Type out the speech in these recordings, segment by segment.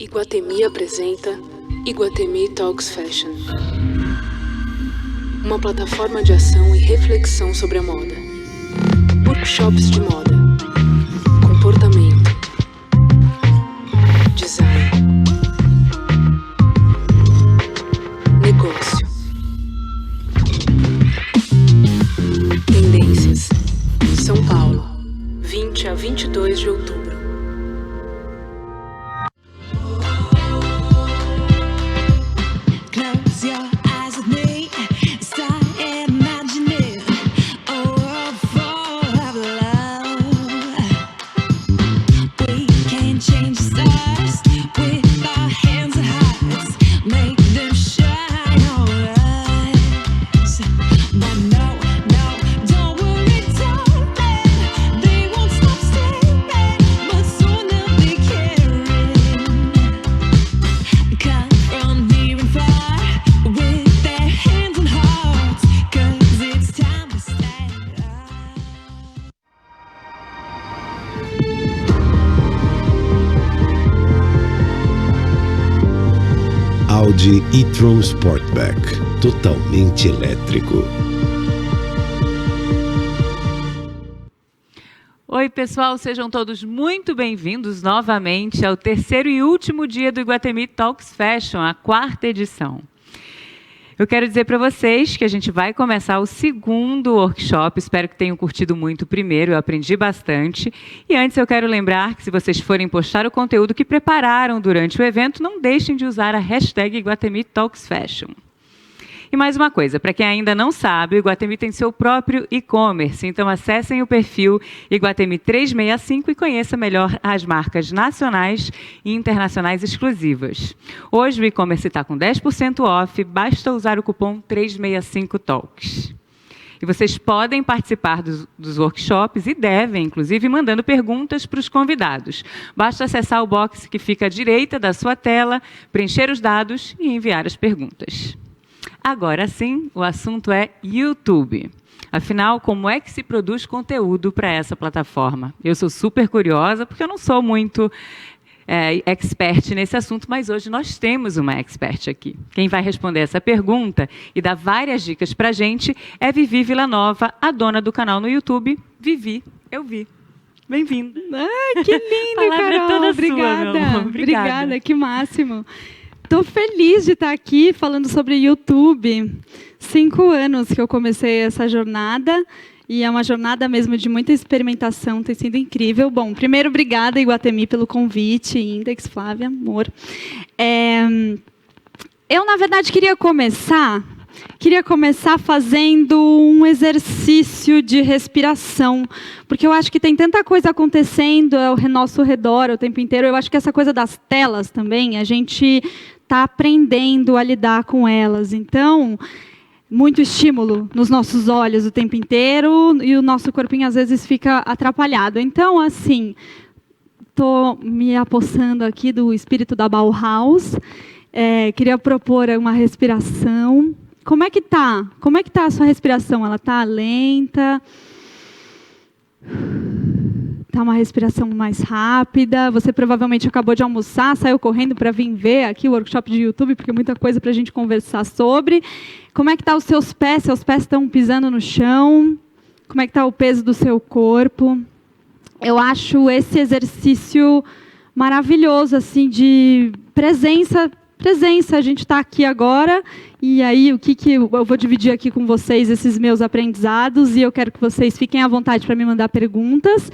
Iguatemi apresenta Iguatemi Talks Fashion, uma plataforma de ação e reflexão sobre a moda. Workshops de moda, comportamento, design, negócio, tendências. São Paulo, 20 a 22 de outubro. Audi e-tron Sportback, totalmente elétrico. Oi, pessoal, sejam todos muito bem-vindos novamente ao terceiro e último dia do Iguatemi Talks Fashion, a 4ª edição. Eu quero dizer para vocês que a gente vai começar o segundo workshop. Espero que tenham curtido muito o primeiro, eu aprendi bastante. E antes eu quero lembrar que se vocês forem postar o conteúdo que prepararam durante o evento, não deixem de usar a hashtag Iguatemi Talks Fashion. E mais uma coisa, para quem ainda não sabe, o Iguatemi tem seu próprio e-commerce, então acessem o perfil Iguatemi 365 e conheça melhor as marcas nacionais e internacionais exclusivas. Hoje o e-commerce está com 10% off, basta usar o cupom 365TALKS. E vocês podem participar dos workshops e devem, inclusive, mandando perguntas para os convidados. Basta acessar o box que fica à direita da sua tela, preencher os dados e enviar as perguntas. Agora sim, o assunto é YouTube. Afinal, como é que se produz conteúdo para essa plataforma? Eu sou super curiosa, porque eu não sou muito expert nesse assunto, mas hoje nós temos uma expert aqui. Quem vai responder essa pergunta e dar várias dicas para a gente é Vivi Villanova, a dona do canal no YouTube, Vivi, eu vi. Bem-vinda. Ai, que lindo, Carol. Toda obrigada. Sua, meu amor. Obrigada, que máximo. Estou feliz de estar aqui falando sobre YouTube. 5 anos que eu comecei essa jornada, e é uma jornada mesmo de muita experimentação, tem sido incrível. Bom, primeiro, obrigada, Iguatemi, pelo convite, Index, Flávia, amor. Eu, na verdade, queria começar fazendo um exercício de respiração, porque eu acho que tem tanta coisa acontecendo ao nosso redor o tempo inteiro. Eu acho que essa coisa das telas também, a gente está aprendendo a lidar com elas. Então, muito estímulo nos nossos olhos o tempo inteiro e o nosso corpinho às vezes fica atrapalhado. Então, assim, estou me apossando aqui do espírito da Bauhaus. Queria propor uma respiração. Como é que tá? Como é que tá a sua respiração? Ela está lenta? Está uma respiração mais rápida? Você provavelmente acabou de almoçar, saiu correndo para vir ver aqui o workshop de YouTube, porque é muita coisa para a gente conversar sobre. Como é que tá os seus pés? Seus pés estão pisando no chão? Como é que está o peso do seu corpo? Eu acho esse exercício maravilhoso, assim, de presença. A gente está aqui agora, e aí o que eu vou dividir aqui com vocês, esses meus aprendizados, e eu quero que vocês fiquem à vontade para me mandar perguntas.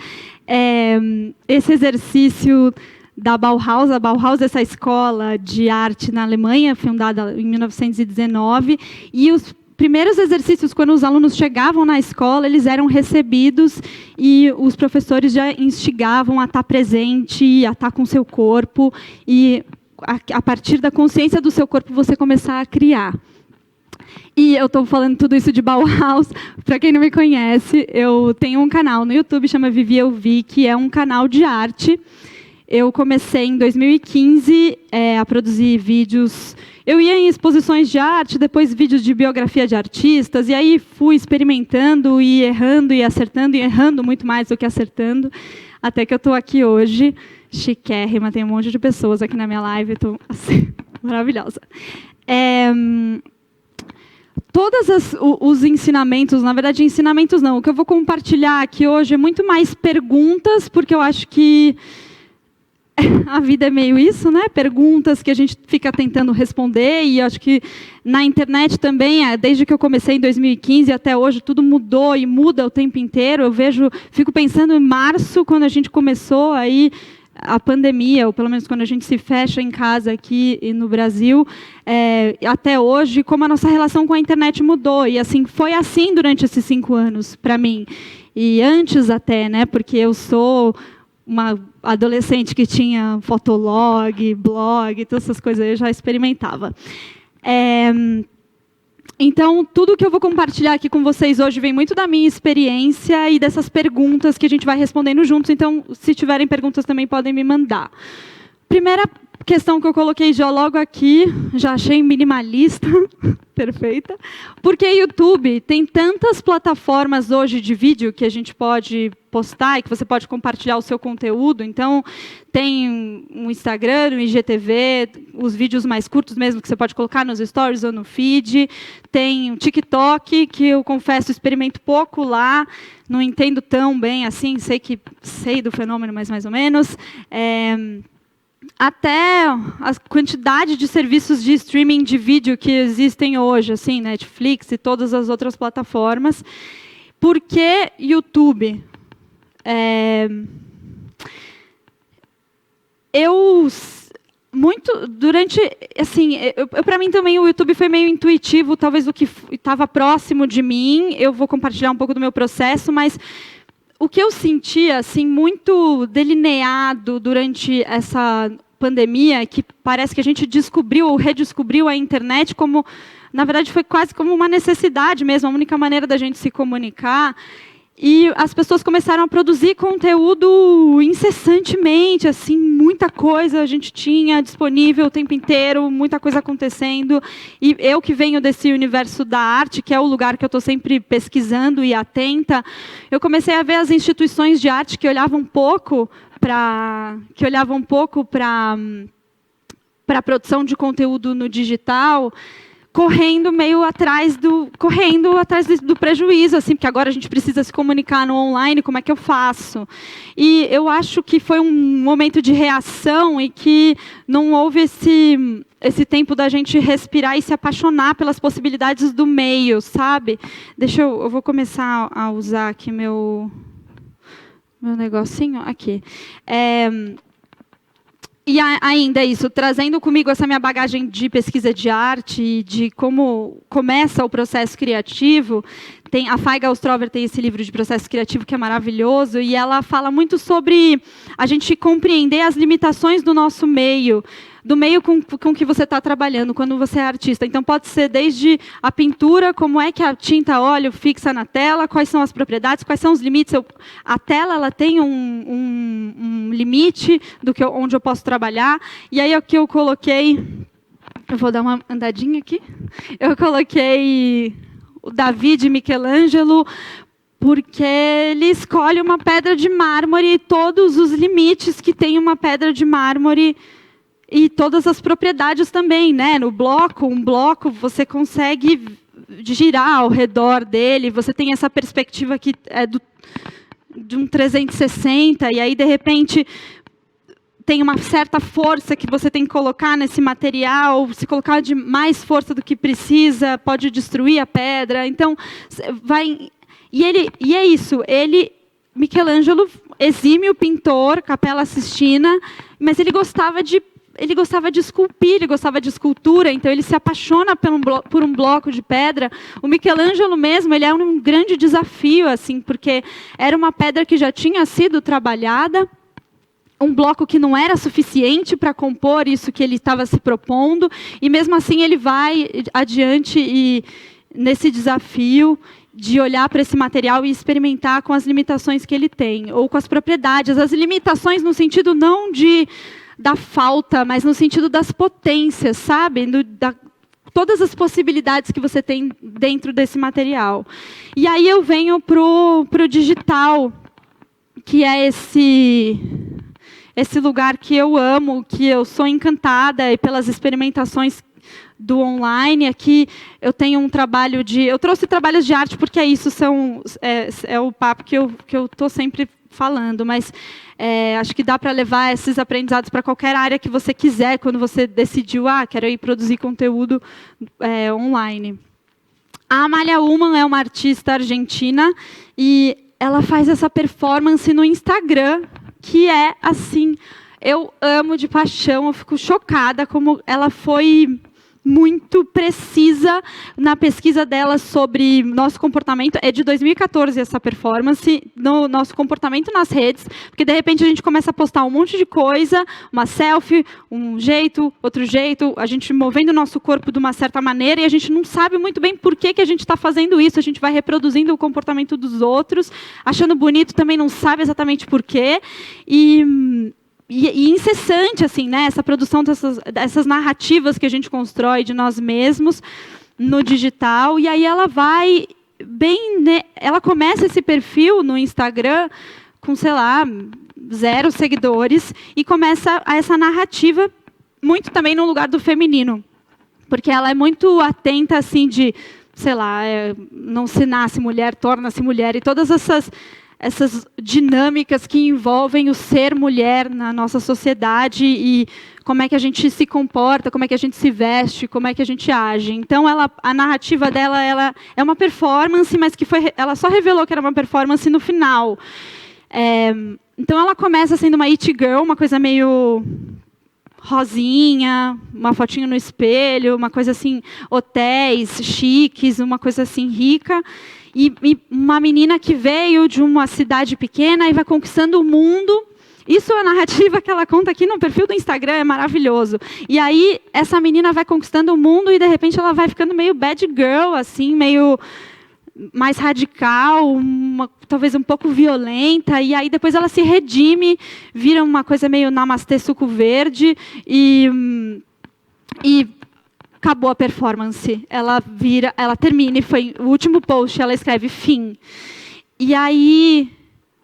Esse exercício da Bauhaus, a Bauhaus é essa escola de arte na Alemanha, fundada em 1919, e os primeiros exercícios, quando os alunos chegavam na escola, eles eram recebidos e os professores já instigavam a estar presente, a estar com o seu corpo, e a partir da consciência do seu corpo, você começar a criar. E eu estou falando tudo isso de Bauhaus. Para quem não me conhece, eu tenho um canal no YouTube, chama Vivi Eu Vi, que é um canal de arte. Eu comecei em 2015 a produzir vídeos. Eu ia em exposições de arte, depois vídeos de biografia de artistas, e aí fui experimentando e errando e acertando, e errando muito mais do que acertando, até que eu estou aqui hoje. Chiquérrima, tem um monte de pessoas aqui na minha live, estou assim, maravilhosa. Todos os ensinamentos, na verdade, ensinamentos não, o que eu vou compartilhar aqui hoje é muito mais perguntas, porque eu acho que a vida é meio isso, né? Perguntas que a gente fica tentando responder, e acho que na internet também, desde que eu comecei em 2015 até hoje, tudo mudou e muda o tempo inteiro. Fico pensando em março, quando a gente começou aí a pandemia, ou pelo menos quando a gente se fecha em casa aqui no Brasil, até hoje, como a nossa relação com a internet mudou. E assim, foi assim durante esses 5 anos, para mim. E antes até, né? Porque eu sou uma adolescente que tinha fotolog, blog, todas essas coisas eu já experimentava. Então, tudo que eu vou compartilhar aqui com vocês hoje vem muito da minha experiência e dessas perguntas que a gente vai respondendo juntos. Então, se tiverem perguntas também podem me mandar. Primeira questão que eu coloquei já logo aqui, já achei minimalista, perfeita, porque YouTube tem tantas plataformas hoje de vídeo que a gente pode postar e que você pode compartilhar o seu conteúdo. Então, tem um Instagram, um IGTV, os vídeos mais curtos mesmo que você pode colocar nos stories ou no feed. Tem um TikTok, que eu confesso, experimento pouco lá, não entendo tão bem assim, sei do fenômeno, mas mais ou menos. Até a quantidade de serviços de streaming de vídeo que existem hoje, assim, Netflix e todas as outras plataformas. Por que YouTube? Para mim também o YouTube foi meio intuitivo, talvez o que estava próximo de mim. Eu vou compartilhar um pouco do meu processo, mas o que eu sentia, assim, muito delineado durante essa pandemia, que parece que a gente descobriu ou redescobriu a internet como, na verdade, foi quase como uma necessidade mesmo, a única maneira da gente se comunicar. E as pessoas começaram a produzir conteúdo incessantemente, assim, muita coisa a gente tinha disponível o tempo inteiro, muita coisa acontecendo. E eu que venho desse universo da arte, que é o lugar que eu estou sempre pesquisando e atenta, eu comecei a ver as instituições de arte que olhavam um pouco para a produção de conteúdo no digital, correndo atrás do prejuízo, assim, porque agora a gente precisa se comunicar no online, como é que eu faço? E eu acho que foi um momento de reação e que não houve esse tempo da gente respirar e se apaixonar pelas possibilidades do meio, sabe? Eu vou começar a usar aqui meu negocinho aqui. E ainda isso, trazendo comigo essa minha bagagem de pesquisa de arte, de como começa o processo criativo. A Faiga Ostrover tem esse livro de processo criativo que é maravilhoso, e ela fala muito sobre a gente compreender as limitações do nosso meio, do meio com que você está trabalhando, quando você é artista. Então, pode ser desde a pintura, como é que a tinta óleo fixa na tela, quais são as propriedades, quais são os limites. A tela ela tem um limite onde eu posso trabalhar. E aí, o que eu coloquei... Eu vou dar uma andadinha aqui. Eu coloquei o Davi de Michelangelo, porque ele escolhe uma pedra de mármore e todos os limites que tem uma pedra de mármore e todas as propriedades também, né? Um bloco, você consegue girar ao redor dele, você tem essa perspectiva que é de um 360, e aí, de repente, tem uma certa força que você tem que colocar nesse material, se colocar de mais força do que precisa, pode destruir a pedra. Então, e é isso, Michelangelo, exímio pintor, Capela Sistina, mas ele gostava de esculpir, ele gostava de escultura, então ele se apaixona por um bloco de pedra. O Michelangelo mesmo, ele é um grande desafio, assim, porque era uma pedra que já tinha sido trabalhada, um bloco que não era suficiente para compor isso que ele estava se propondo, e mesmo assim ele vai adiante nesse desafio de olhar para esse material e experimentar com as limitações que ele tem, ou com as propriedades. As limitações no sentido não da falta, mas no sentido das potências, sabe? Todas as possibilidades que você tem dentro desse material. E aí eu venho pro digital, que é esse lugar que eu amo, que eu sou encantada e pelas experimentações do online. Aqui eu tenho um trabalho eu trouxe trabalhos de arte porque isso é o papo que eu estou sempre falando, mas acho que dá para levar esses aprendizados para qualquer área que você quiser, quando você decidiu, quero ir produzir conteúdo online. A Amália Ullman é uma artista argentina e ela faz essa performance no Instagram, que é assim, eu amo de paixão, eu fico chocada como ela foi muito precisa na pesquisa dela sobre nosso comportamento. É de 2014 essa performance, no nosso comportamento nas redes, porque de repente a gente começa a postar um monte de coisa, uma selfie, um jeito, outro jeito, a gente movendo o nosso corpo de uma certa maneira e a gente não sabe muito bem por que a gente está fazendo isso, a gente vai reproduzindo o comportamento dos outros, achando bonito, também não sabe exatamente por quê, e incessante, assim, né? Essa produção dessas narrativas que a gente constrói de nós mesmos no digital. E aí ela vai ela começa esse perfil no Instagram com, sei lá, 0 seguidores e começa essa narrativa muito também no lugar do feminino, porque ela é muito atenta, assim, de, sei lá, não se nasce mulher, torna-se mulher, e todas essas dinâmicas que envolvem o ser mulher na nossa sociedade e como é que a gente se comporta, como é que a gente se veste, como é que a gente age. Então, a narrativa dela ela é uma performance, mas ela só revelou que era uma performance no final. Então, ela começa sendo uma it girl, uma coisa meio rosinha, uma fotinho no espelho, uma coisa assim, hotéis chiques, uma coisa assim rica. E uma menina que veio de uma cidade pequena e vai conquistando o mundo. Isso é a narrativa que ela conta aqui no perfil do Instagram, é maravilhoso. E aí, essa menina vai conquistando o mundo e, de repente, ela vai ficando meio bad girl, assim, meio mais radical, talvez um pouco violenta. E aí, depois, ela se redime, vira uma coisa meio namastê suco verde e acabou a performance. Ela termina, e foi o último post, ela escreve fim. E aí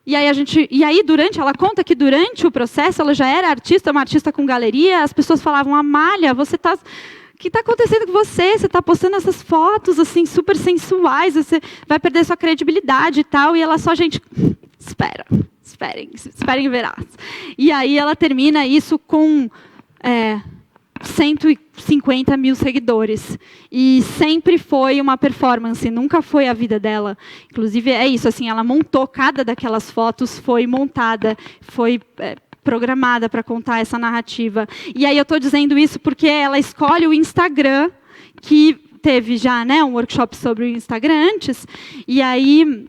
ela conta que durante o processo ela já era artista, uma artista com galeria, as pessoas falavam: Amália, o que está acontecendo com você? Você está postando essas fotos assim super sensuais, você vai perder sua credibilidade e tal. E ela só, gente, esperem verás. E aí ela termina isso com 150 mil seguidores. E sempre foi uma performance, nunca foi a vida dela. Inclusive, é isso, assim, ela montou, cada daquelas fotos foi montada, foi programada para contar essa narrativa. E aí eu estou dizendo isso porque ela escolhe o Instagram, que teve já, né, um workshop sobre o Instagram antes, e aí,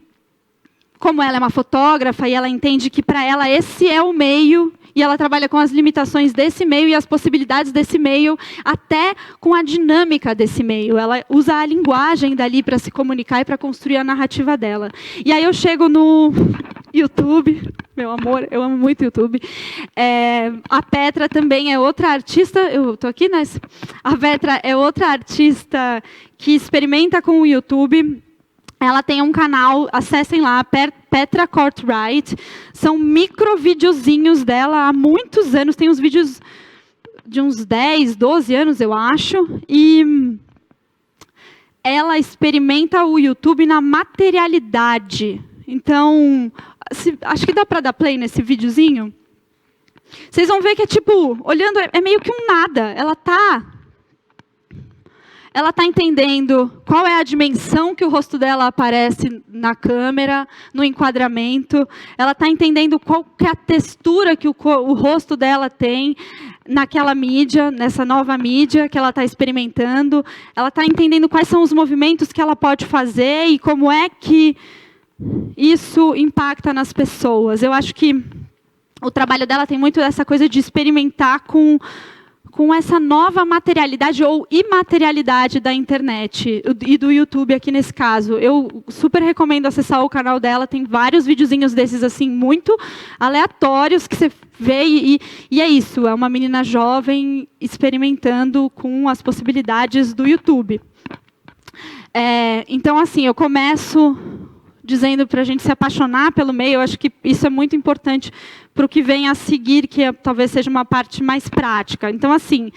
como ela é uma fotógrafa, e ela entende que para ela esse é o meio, e ela trabalha com as limitações desse meio e as possibilidades desse meio, até com a dinâmica desse meio. Ela usa a linguagem dali para se comunicar e para construir a narrativa dela. E aí eu chego no YouTube, meu amor, eu amo muito YouTube. A Petra também é outra artista, eu estou aqui, né? A Petra é outra artista que experimenta com o YouTube. Ela tem um canal, acessem lá, Petra Courtwright. São microvideozinhos dela há muitos anos. Tem uns vídeos de uns 10, 12 anos, eu acho. E ela experimenta o YouTube na materialidade. Então, acho que dá para dar play nesse videozinho. Vocês vão ver que é tipo, olhando, é meio que um nada. Ela está entendendo qual é a dimensão que o rosto dela aparece na câmera, no enquadramento. Ela está entendendo qual que é a textura que o rosto dela tem naquela mídia, nessa nova mídia que ela está experimentando. Ela está entendendo quais são os movimentos que ela pode fazer e como é que isso impacta nas pessoas. Eu acho que o trabalho dela tem muito essa coisa de experimentar com essa nova materialidade ou imaterialidade da internet e do YouTube aqui nesse caso. Eu super recomendo acessar o canal dela, tem vários videozinhos desses assim, muito aleatórios que você vê e é isso, é uma menina jovem experimentando com as possibilidades do YouTube. Então, assim, eu começo dizendo para a gente se apaixonar pelo meio. Eu acho que isso é muito importante para o que vem a seguir, que talvez seja uma parte mais prática. Então, assim,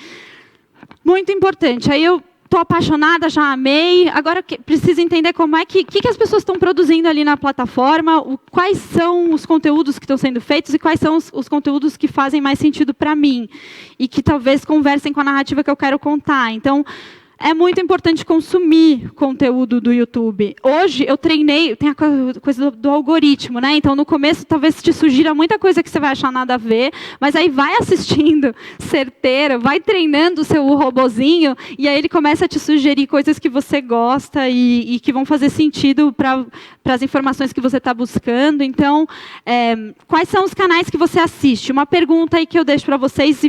muito importante. Aí eu estou apaixonada, já amei. Agora preciso entender como é que as pessoas estão produzindo ali na plataforma, quais são os conteúdos que estão sendo feitos e quais são os conteúdos que fazem mais sentido para mim e que talvez conversem com a narrativa que eu quero contar. Então, é muito importante consumir conteúdo do YouTube. Hoje, eu treinei, tem a coisa do algoritmo, né? Então, no começo, talvez te sugira muita coisa que você vai achar nada a ver, mas aí vai assistindo certeiro, vai treinando o seu robozinho, e aí ele começa a te sugerir coisas que você gosta e que vão fazer sentido para as informações que você está buscando. Então, quais são os canais que você assiste? Uma pergunta aí que eu deixo para vocês.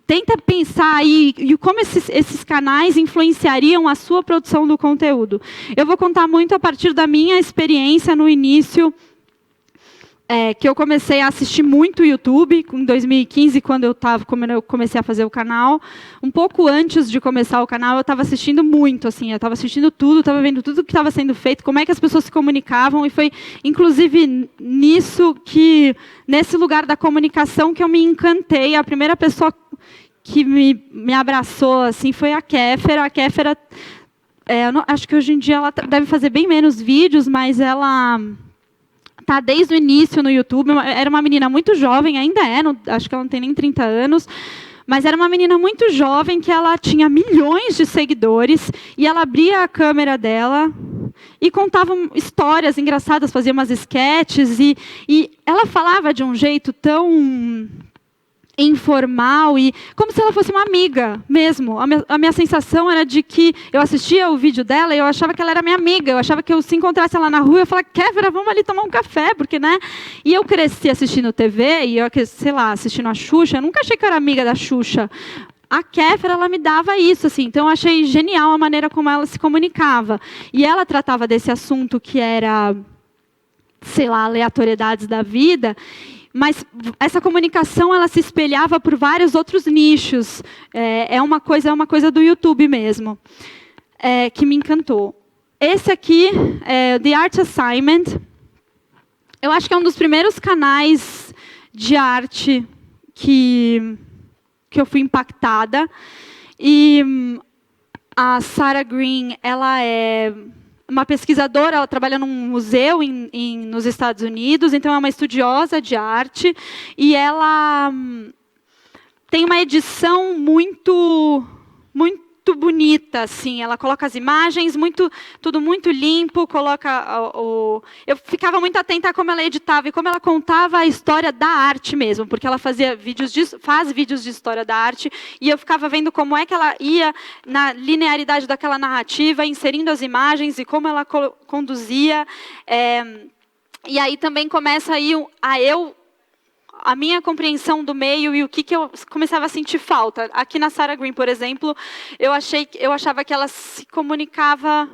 Tenta pensar aí como esses canais influenciariam a sua produção do conteúdo. Eu vou contar muito a partir da minha experiência no início, que eu comecei a assistir muito YouTube, em 2015, quando eu comecei a fazer o canal. Um pouco antes de começar o canal, eu estava assistindo muito, assim, eu estava assistindo tudo, estava vendo tudo que estava sendo feito, como é que as pessoas se comunicavam, e foi, inclusive, nesse lugar da comunicação que eu me encantei. A primeira pessoa que me abraçou assim foi a Kéfera. A Kéfera, acho que hoje em dia ela deve fazer bem menos vídeos, mas ela está desde o início no YouTube. Era uma menina muito jovem, ainda acho que ela não tem nem 30 anos, mas era uma menina muito jovem que ela tinha milhões de seguidores, e ela abria a câmera dela e contava histórias engraçadas, fazia umas sketches, e ela falava de um jeito tão informal e como se ela fosse uma amiga mesmo. A minha sensação era de que eu assistia o vídeo dela e eu achava que ela era minha amiga. Eu achava que eu, se encontrasse ela na rua, eu falava: Kéfera, vamos ali tomar um café, porque, né? E eu cresci assistindo TV e eu, sei lá, assistindo a Xuxa. Eu nunca achei que eu era amiga da Xuxa. A Kéfera, ela me dava isso, assim. Então, eu achei genial a maneira como ela se comunicava. E ela tratava desse assunto que era, sei lá, aleatoriedades da vida. Mas essa comunicação, ela se espelhava por vários outros nichos. É uma coisa do YouTube mesmo, que me encantou. Esse aqui é The Art Assignment. Eu acho que é um dos primeiros canais de arte que eu fui impactada. E a Sarah Green, ela é uma pesquisadora, ela trabalha num museu nos Estados Unidos, então é uma estudiosa de arte, e ela tem uma edição muito bonita, assim. Ela coloca as imagens, tudo muito limpo, eu ficava muito atenta a como ela editava e como ela contava a história da arte mesmo, porque ela faz vídeos de história da arte, e eu ficava vendo como é que ela ia na linearidade daquela narrativa, inserindo as imagens e como ela conduzia. E aí também começa aí a minha compreensão do meio e o que eu começava a sentir falta. Aqui na Sarah Green, por exemplo, eu achava que ela se comunicava,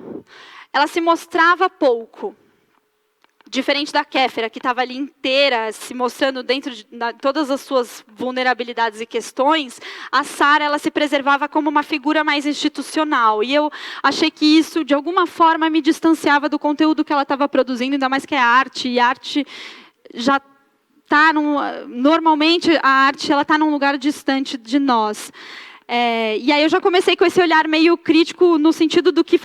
ela se mostrava pouco. Diferente da Kéfera, que estava ali inteira, se mostrando dentro de todas as suas vulnerabilidades e questões, a Sarah, ela se preservava como uma figura mais institucional. E eu achei que isso, de alguma forma, me distanciava do conteúdo que ela estava produzindo, ainda mais que é arte, e arte já normalmente a arte ela está num lugar distante de nós. E aí eu já comecei com esse olhar meio crítico no sentido do que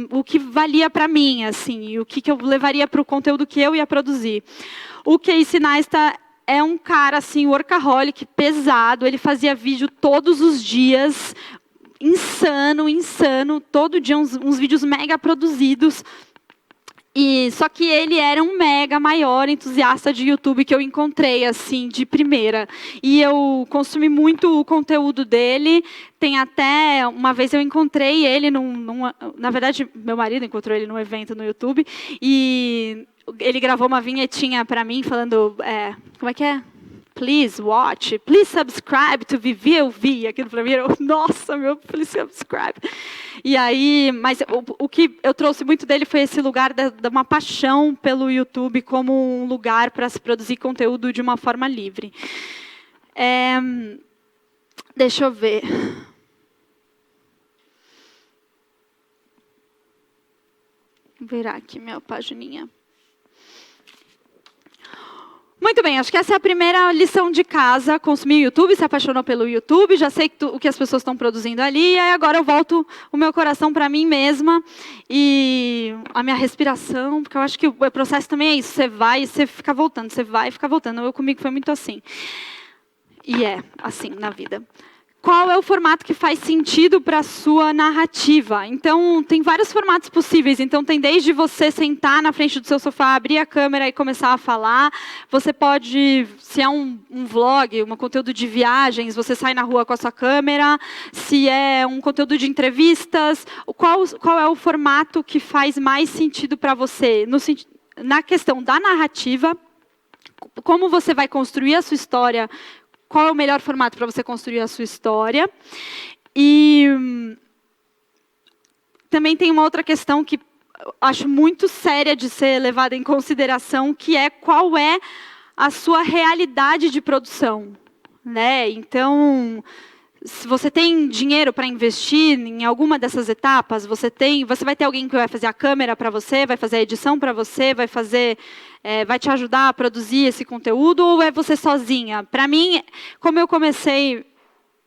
o que valia para mim, assim, e o que eu levaria para o conteúdo que eu ia produzir. O Casey Neistat é um cara assim, workaholic, pesado. Ele fazia vídeo todos os dias, insano, todo dia uns vídeos mega produzidos. Só que ele era um mega maior entusiasta de YouTube que eu encontrei, assim, de primeira. E eu consumi muito o conteúdo dele. Tem até, uma vez eu encontrei ele, na verdade, meu marido encontrou ele num evento no YouTube, e ele gravou uma vinhetinha para mim, falando, como é que é? Please watch, please subscribe to Vivi Eu Vi. Aquilo para mim era, nossa, please subscribe. E aí, mas o que eu trouxe muito dele foi esse lugar de uma paixão pelo YouTube como um lugar para se produzir conteúdo de uma forma livre. Deixa eu ver. virar aqui minha pagininha. Muito bem, acho que essa é a primeira lição de casa. Consumir o YouTube, se apaixonou pelo YouTube, já sei o que as pessoas estão produzindo ali, e aí agora eu volto o meu coração para mim mesma e a minha respiração, porque eu acho que o processo também é isso, você vai e você fica voltando, você vai e fica voltando. Eu comigo foi muito assim. E é assim na vida. Qual é o formato que faz sentido para a sua narrativa? Então, tem vários formatos possíveis. Então, tem desde você sentar na frente do seu sofá, abrir a câmera e começar a falar. Você pode, se é um vlog, um conteúdo de viagens, você sai na rua com a sua câmera. Se é um conteúdo de entrevistas, qual é o formato que faz mais sentido para você? Na questão da narrativa, como você vai construir a sua história, qual é o melhor formato para você construir a sua história. E também tem uma outra questão que acho muito séria de ser levada em consideração, que é qual é a sua realidade de produção, né? Então, se você tem dinheiro para investir em alguma dessas etapas, você vai ter alguém que vai fazer a câmera para você, vai fazer a edição para você, vai te ajudar a produzir esse conteúdo, ou é você sozinha? Para mim, como eu comecei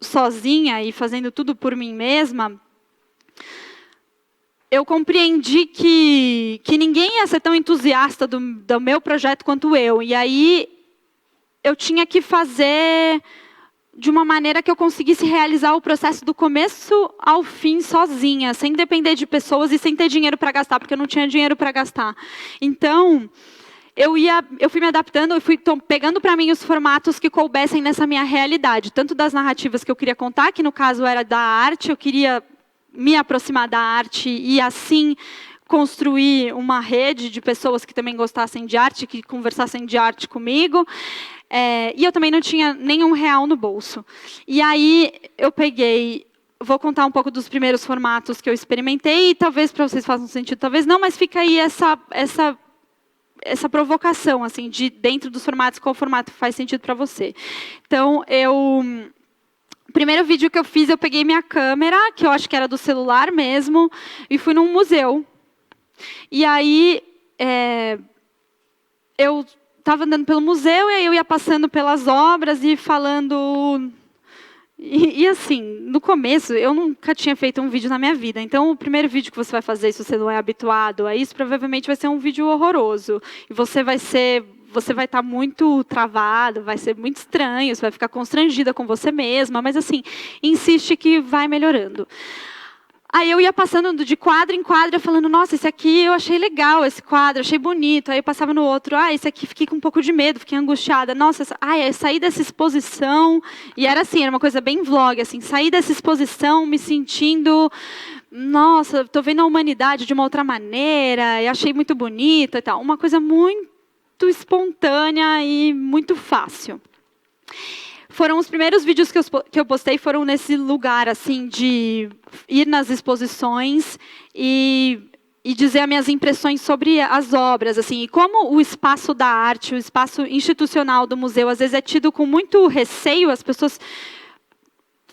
sozinha e fazendo tudo por mim mesma, eu compreendi que ninguém ia ser tão entusiasta do meu projeto quanto eu. E aí, eu tinha que fazer de uma maneira que eu conseguisse realizar o processo do começo ao fim sozinha, sem depender de pessoas e sem ter dinheiro para gastar, porque eu não tinha dinheiro para gastar. Então, eu fui me adaptando, eu fui pegando para mim os formatos que coubessem nessa minha realidade, tanto das narrativas que eu queria contar, que no caso era da arte, eu queria me aproximar da arte e assim construir uma rede de pessoas que também gostassem de arte, que conversassem de arte comigo. E eu também não tinha nenhum real no bolso. E aí eu vou contar um pouco dos primeiros formatos que eu experimentei, e talvez para vocês façam sentido, talvez não, mas fica aí essa provocação, assim, de dentro dos formatos, qual formato faz sentido para você. Então, o primeiro vídeo que eu fiz, eu peguei minha câmera, que eu acho que era do celular mesmo, e fui num museu. E aí, eu estava andando pelo museu, e aí eu ia passando pelas obras e falando. E assim, no começo, eu nunca tinha feito um vídeo na minha vida. Então, o primeiro vídeo que você vai fazer, se você não é habituado a isso, provavelmente vai ser um vídeo horroroso. E você vai estar muito travado, vai ser muito estranho, você vai ficar constrangida com você mesma, mas assim, insiste que vai melhorando. Aí eu ia passando de quadro em quadro, falando, nossa, esse aqui eu achei legal, esse quadro, achei bonito. Aí eu passava no outro, esse aqui fiquei com um pouco de medo, fiquei angustiada. Nossa, eu saí dessa exposição, e era assim, era uma coisa bem vlog, assim, saí dessa exposição me sentindo, nossa, estou vendo a humanidade de uma outra maneira, e achei muito bonita e tal. Uma coisa muito espontânea e muito fácil. Foram os primeiros vídeos que eu postei, foram nesse lugar, assim, de ir nas exposições e dizer as minhas impressões sobre as obras, assim. E como o espaço da arte, o espaço institucional do museu, às vezes é tido com muito receio, as pessoas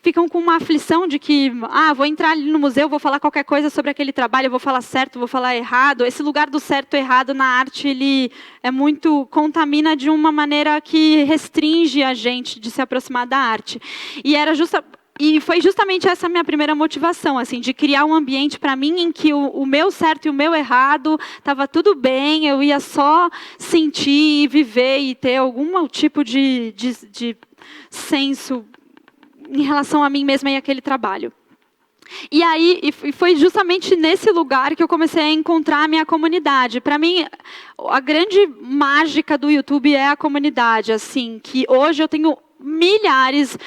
ficam com uma aflição de que, vou entrar ali no museu, vou falar qualquer coisa sobre aquele trabalho, vou falar certo, vou falar errado. Esse lugar do certo e errado na arte, ele contamina de uma maneira que restringe a gente de se aproximar da arte. E foi justamente essa minha primeira motivação, assim, de criar um ambiente para mim em que o meu certo e o meu errado estava tudo bem, eu ia só sentir e viver e ter algum tipo de senso em relação a mim mesma e aquele trabalho. E aí, foi justamente nesse lugar que eu comecei a encontrar a minha comunidade. Para mim, a grande mágica do YouTube é a comunidade, assim, que hoje eu tenho milhares,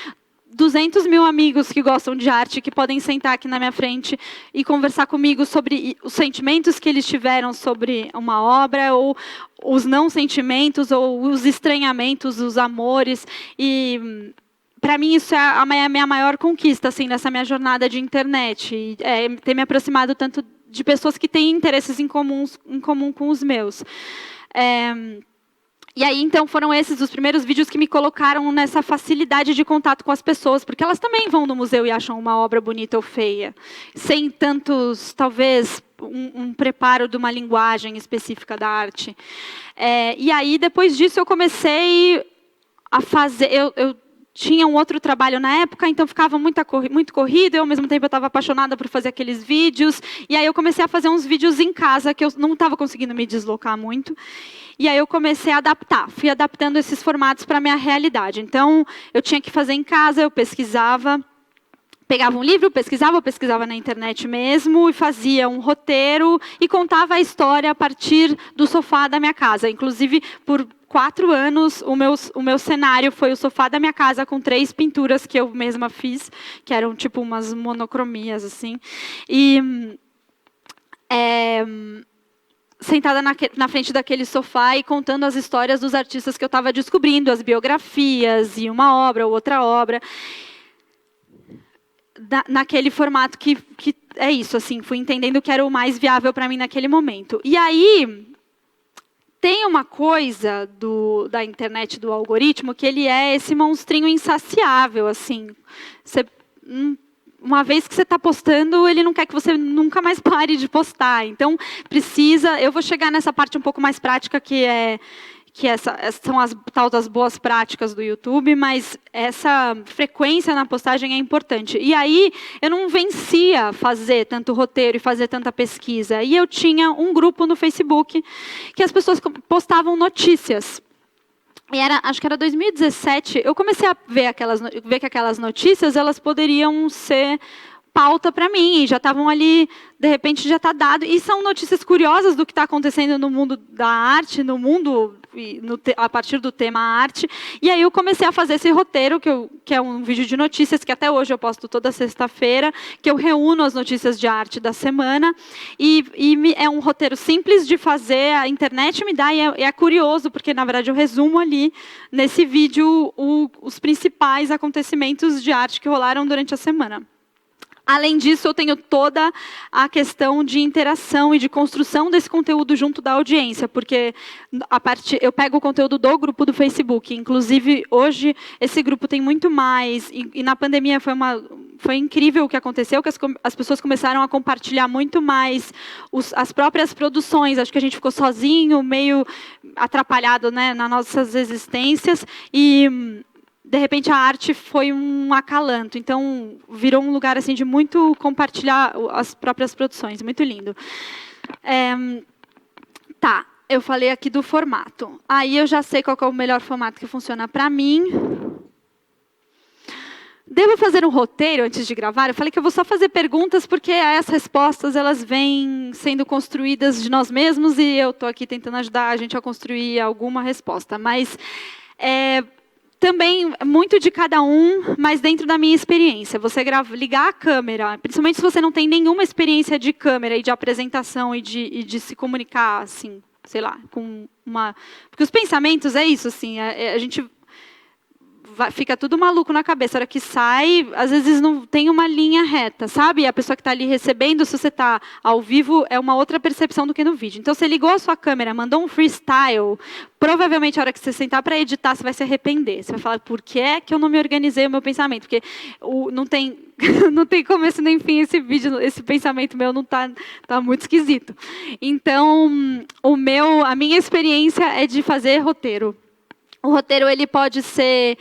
200 mil amigos que gostam de arte, que podem sentar aqui na minha frente e conversar comigo sobre os sentimentos que eles tiveram sobre uma obra, ou os não sentimentos, ou os estranhamentos, os amores. E para mim, isso é a minha maior conquista, assim, nessa minha jornada de internet. Ter me aproximado tanto de pessoas que têm interesses em comum com os meus. E aí, então, foram esses os primeiros vídeos que me colocaram nessa facilidade de contato com as pessoas, porque elas também vão no museu e acham uma obra bonita ou feia, sem tantos, talvez, um preparo de uma linguagem específica da arte. E aí, depois disso, eu comecei a fazer... Eu tinha um outro trabalho na época, então ficava muito corrido, e ao mesmo tempo eu estava apaixonada por fazer aqueles vídeos, e aí eu comecei a fazer uns vídeos em casa, que eu não estava conseguindo me deslocar muito, e aí eu comecei a adaptar, fui adaptando esses formatos para a minha realidade. Então, eu tinha que fazer em casa, eu pesquisava, pegava um livro, pesquisava na internet mesmo, e fazia um roteiro, e contava a história a partir do sofá da minha casa. Inclusive, por 4 anos, o meu cenário foi o sofá da minha casa, com 3 pinturas que eu mesma fiz, que eram tipo umas monocromias, assim. E sentada na frente daquele sofá e contando as histórias dos artistas que eu estava descobrindo, as biografias, e uma obra ou outra obra. Naquele formato que é isso, assim, fui entendendo que era o mais viável para mim naquele momento. E aí, tem uma coisa da internet, do algoritmo, que ele é esse monstrinho insaciável, assim. Uma vez que você está postando, ele não quer que você nunca mais pare de postar. Então, eu vou chegar nessa parte um pouco mais prática, que são as tal das boas práticas do YouTube, mas essa frequência na postagem é importante. E aí, eu não vencia fazer tanto roteiro e fazer tanta pesquisa. E eu tinha um grupo no Facebook que as pessoas postavam notícias. E acho que era 2017, eu comecei a ver que aquelas notícias, elas poderiam ser pauta para mim, já estavam ali, de repente já está dado, e são notícias curiosas do que está acontecendo no mundo da arte, a partir do tema arte, e aí eu comecei a fazer esse roteiro, que é um vídeo de notícias, que até hoje eu posto toda sexta-feira, que eu reúno as notícias de arte da semana, e é um roteiro simples de fazer, a internet me dá, e é curioso, porque na verdade eu resumo ali, nesse vídeo, os principais acontecimentos de arte que rolaram durante a semana. Além disso, eu tenho toda a questão de interação e de construção desse conteúdo junto da audiência, porque eu pego o conteúdo do grupo do Facebook. Inclusive, hoje, esse grupo tem muito mais. E na pandemia foi incrível o que aconteceu, que as pessoas começaram a compartilhar muito mais as próprias produções. Acho que a gente ficou sozinho, meio atrapalhado, né, nas nossas existências. E de repente, a arte foi um acalanto. Então, virou um lugar assim, de muito compartilhar as próprias produções. Muito lindo. Tá, eu falei aqui do formato. Aí, eu já sei qual é o melhor formato que funciona para mim. Devo fazer um roteiro antes de gravar? Eu falei que eu vou só fazer perguntas, porque as respostas elas vêm sendo construídas de nós mesmos, e eu estou aqui tentando ajudar a gente a construir alguma resposta. Mas também muito de cada um, mas dentro da minha experiência. Você ligar a câmera, principalmente se você não tem nenhuma experiência de câmera e de apresentação e de se comunicar, assim, sei lá, com uma... Porque os pensamentos é isso, assim, a gente fica tudo maluco na cabeça. A hora que sai, às vezes não tem uma linha reta, sabe? A pessoa que está ali recebendo, se você está ao vivo, é uma outra percepção do que no vídeo. Então, você ligou a sua câmera, mandou um freestyle, provavelmente, a hora que você sentar para editar, você vai se arrepender. Você vai falar, por que é que eu não me organizei o meu pensamento? Porque não tem começo nem fim esse vídeo, esse pensamento meu não tá muito esquisito. Então, a minha experiência é de fazer roteiro. O roteiro ele pode ser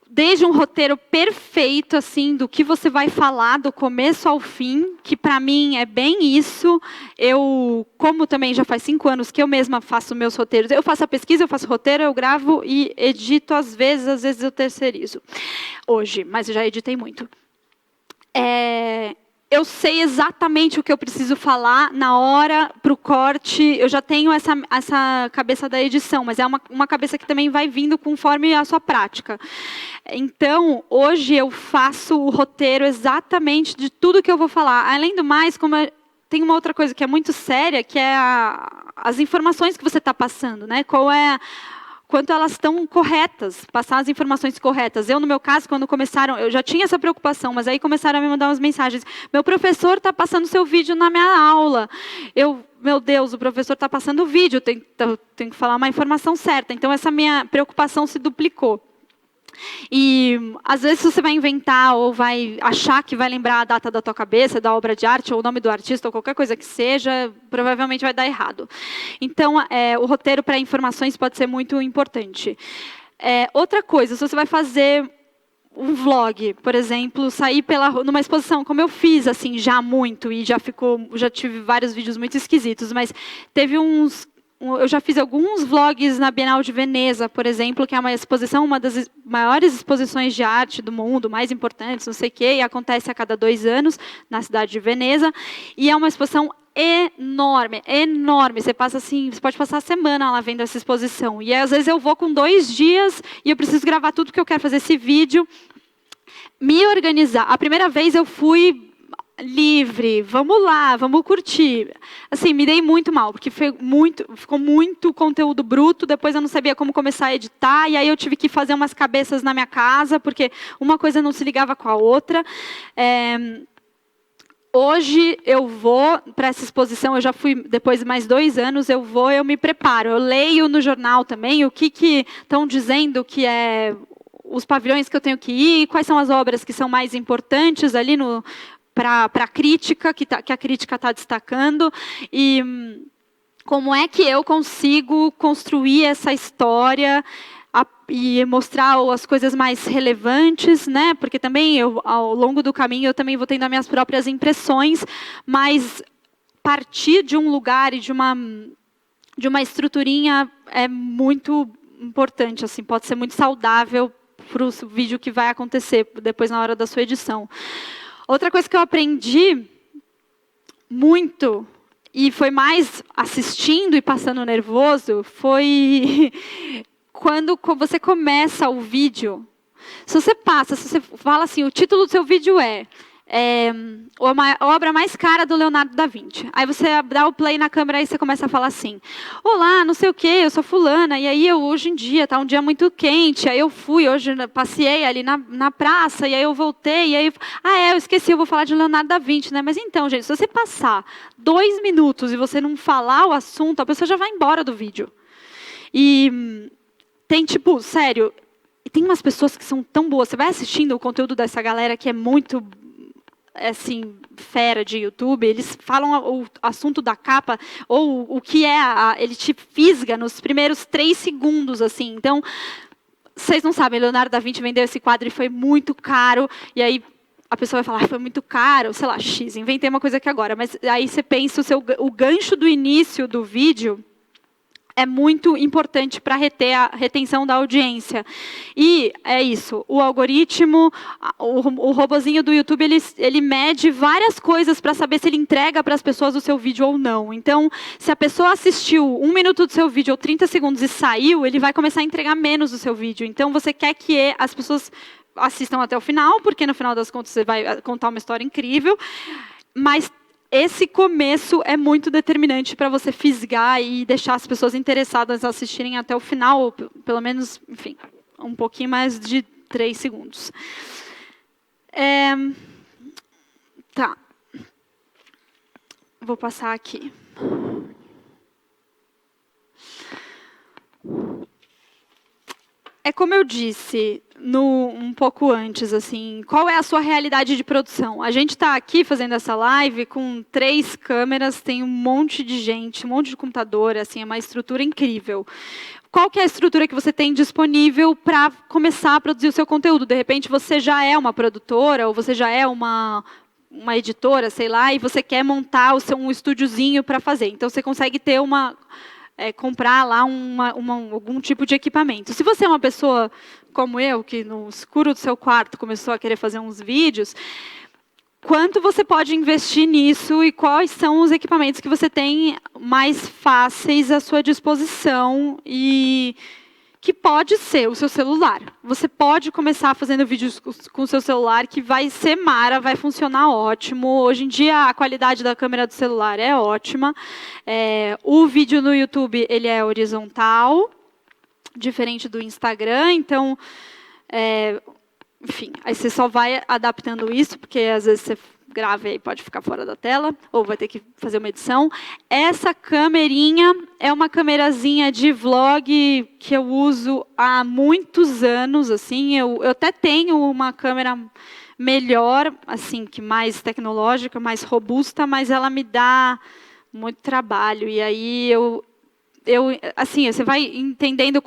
desde um roteiro perfeito, assim, do que você vai falar do começo ao fim, que para mim é bem isso. Como também já faz 5 anos que eu mesma faço meus roteiros, eu faço a pesquisa, eu faço roteiro, eu gravo e edito às vezes eu terceirizo. Hoje, mas eu já editei muito. Eu sei exatamente o que eu preciso falar na hora, para o corte. Eu já tenho essa cabeça da edição, mas é uma cabeça que também vai vindo conforme a sua prática. Então, hoje eu faço o roteiro exatamente de tudo que eu vou falar. Além do mais, tem uma outra coisa que é muito séria, que é as informações que você está passando, né? Qual quanto elas estão corretas, passar as informações corretas. Eu, no meu caso, quando começaram, eu já tinha essa preocupação, mas aí começaram a me mandar umas mensagens. Meu professor está passando seu vídeo na minha aula. Meu Deus, o professor está passando o vídeo, eu tenho que falar uma informação certa. Então, essa minha preocupação se duplicou. E, às vezes, você vai inventar ou vai achar que vai lembrar a data da tua cabeça, da obra de arte, ou o nome do artista, ou qualquer coisa que seja, provavelmente vai dar errado. Então, o roteiro para informações pode ser muito importante. Outra coisa, se você vai fazer um vlog, por exemplo, sair numa exposição, como eu fiz assim já muito, e já tive vários vídeos muito esquisitos, mas teve eu já fiz alguns vlogs na Bienal de Veneza, por exemplo, que é uma das maiores exposições de arte do mundo, mais importantes, não sei o quê, e acontece a cada 2 anos na cidade de Veneza. E é uma exposição enorme, enorme. Você pode passar a semana lá vendo essa exposição. E às vezes eu vou com 2 dias e eu preciso gravar tudo porque eu quero fazer esse vídeo, me organizar. A primeira vez eu fui livre, vamos lá, vamos curtir. Assim, me dei muito mal, porque ficou muito conteúdo bruto, depois eu não sabia como começar a editar, e aí eu tive que fazer umas cabeças na minha casa, porque uma coisa não se ligava com a outra. Hoje eu vou para essa exposição, eu já fui depois de mais 2 anos, eu me preparo, eu leio no jornal também o que estão dizendo que os pavilhões que eu tenho que ir, quais são as obras que são mais importantes ali para a crítica, que a crítica está destacando, e como é que eu consigo construir essa história e mostrar as coisas mais relevantes, né? Porque também, ao longo do caminho, eu também vou tendo as minhas próprias impressões, mas partir de um lugar e de uma estruturinha é muito importante, assim, pode ser muito saudável para o vídeo que vai acontecer depois na hora da sua edição. Outra coisa que eu aprendi muito, e foi mais assistindo e passando nervoso, foi quando você começa o vídeo. Se você fala assim, o título do seu vídeo é a obra mais cara do Leonardo da Vinci. Aí você dá o play na câmera e você começa a falar assim: olá, não sei o quê, eu sou fulana, e aí hoje em dia está um dia muito quente, aí eu passei ali na praça, e aí eu voltei, e aí eu esqueci, eu vou falar de Leonardo da Vinci, né? Mas então, gente, se você passar 2 minutos e você não falar o assunto, a pessoa já vai embora do vídeo. E tem, sério, tem umas pessoas que são tão boas, você vai assistindo o conteúdo dessa galera que é muito assim, fera de YouTube, eles falam o assunto da capa, ou o que ele te fisga nos primeiros 3 segundos, assim. Então, vocês não sabem, Leonardo da Vinci vendeu esse quadro e foi muito caro, e aí a pessoa vai falar, foi muito caro, sei lá, X, inventei uma coisa aqui agora, mas aí você pensa, o gancho do início do vídeo é muito importante para reter a retenção da audiência. E é isso, o algoritmo, o robozinho do YouTube, ele mede várias coisas para saber se ele entrega para as pessoas o seu vídeo ou não. Então, se a pessoa assistiu 1 minuto do seu vídeo ou 30 segundos e saiu, ele vai começar a entregar menos do seu vídeo. Então, você quer que as pessoas assistam até o final, porque no final das contas você vai contar uma história incrível, mas esse começo é muito determinante para você fisgar e deixar as pessoas interessadas a assistirem até o final, ou pelo menos, enfim, um pouquinho mais de 3 segundos. Tá. Vou passar aqui. É como eu disse um pouco antes, assim, qual é a sua realidade de produção? A gente está aqui fazendo essa live com 3 câmeras, tem um monte de gente, um monte de computador, assim, é uma estrutura incrível. Qual que é a estrutura que você tem disponível para começar a produzir o seu conteúdo? De repente, você já é uma produtora, ou você já é uma editora, sei lá, e você quer montar um estúdiozinho para fazer. Então, você consegue ter comprar lá algum tipo de equipamento. Se você é uma pessoa como eu, que no escuro do seu quarto começou a querer fazer uns vídeos, quanto você pode investir nisso e quais são os equipamentos que você tem mais fáceis à sua disposição e que pode ser o seu celular. Você pode começar fazendo vídeos com o seu celular, que vai ser mara, vai funcionar ótimo. Hoje em dia, a qualidade da câmera do celular é ótima. O vídeo no YouTube ele é horizontal. diferente do Instagram, então, enfim, aí você só vai adaptando isso, porque às vezes você grava e pode ficar fora da tela, ou vai ter que fazer uma edição. Essa câmerinha é uma câmerazinha de vlog que eu uso há muitos anos, assim, eu até tenho uma câmera melhor, assim, que mais tecnológica, mais robusta, mas ela me dá muito trabalho, e aí assim, você vai entendendo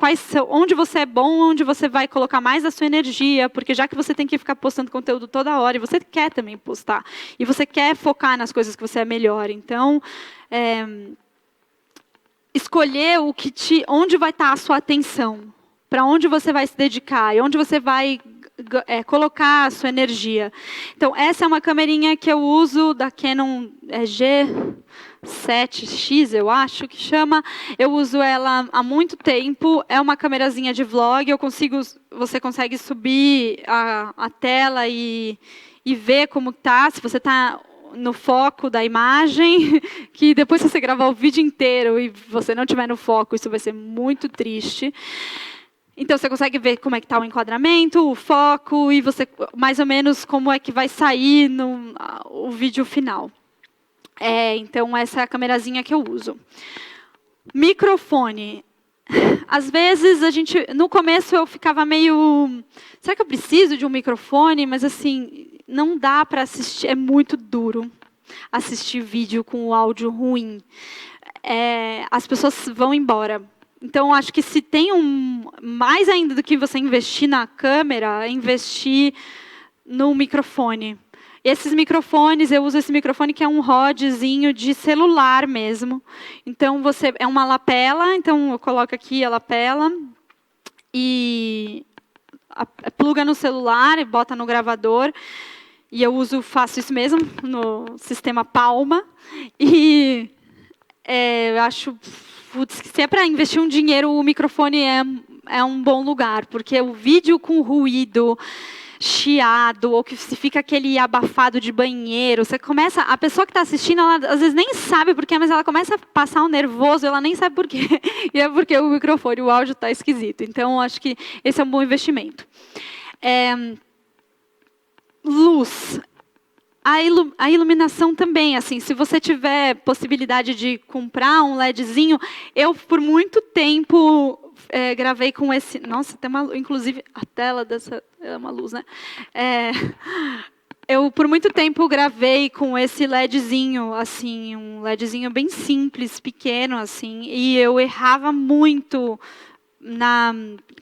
onde você é bom, onde você vai colocar mais da sua energia, porque já que você tem que ficar postando conteúdo toda hora, e você quer também postar, e você quer focar nas coisas que você é melhor, então, escolher onde vai estar a sua atenção, para onde você vai se dedicar, e onde você vai colocar a sua energia. Então, essa é uma câmerinha que eu uso da Canon G7X, eu acho que chama. Eu uso ela há muito tempo. É uma câmerazinha de vlog. Você consegue subir a tela e ver como está. Se você está no foco da imagem, que depois se você gravar o vídeo inteiro e você não estiver no foco, isso vai ser muito triste. Então, você consegue ver como é que está o enquadramento, o foco, e mais ou menos como é que vai sair o vídeo final. Então, essa é a câmerazinha que eu uso. Microfone. Às vezes, no começo eu ficava meio... Será que eu preciso de um microfone? Mas, assim, não dá para assistir, é muito duro assistir vídeo com o áudio ruim. As pessoas vão embora. Então, acho que se tem mais ainda do que você investir na câmera, é investir no microfone. Esses microfones, eu uso esse microfone que é um rodzinho de celular mesmo. Então, é uma lapela, então eu coloco aqui a lapela e pluga no celular e bota no gravador. E eu faço isso mesmo no sistema Palma. E eu acho... se é para investir um dinheiro, o microfone é um bom lugar, porque o vídeo com ruído, chiado, ou que se fica aquele abafado de banheiro, a pessoa que está assistindo, ela às vezes nem sabe por quê, mas ela começa a passar um nervoso, ela nem sabe por quê, e é porque o microfone, o áudio está esquisito. Então, acho que esse é um bom investimento. Luz. A iluminação também, assim, se você tiver possibilidade de comprar um LEDzinho, eu, por muito tempo, gravei com esse... Nossa, tem inclusive, a tela dessa... É uma luz, né? Eu, por muito tempo, gravei com esse LEDzinho, assim, um LEDzinho bem simples, pequeno, assim, e eu errava muito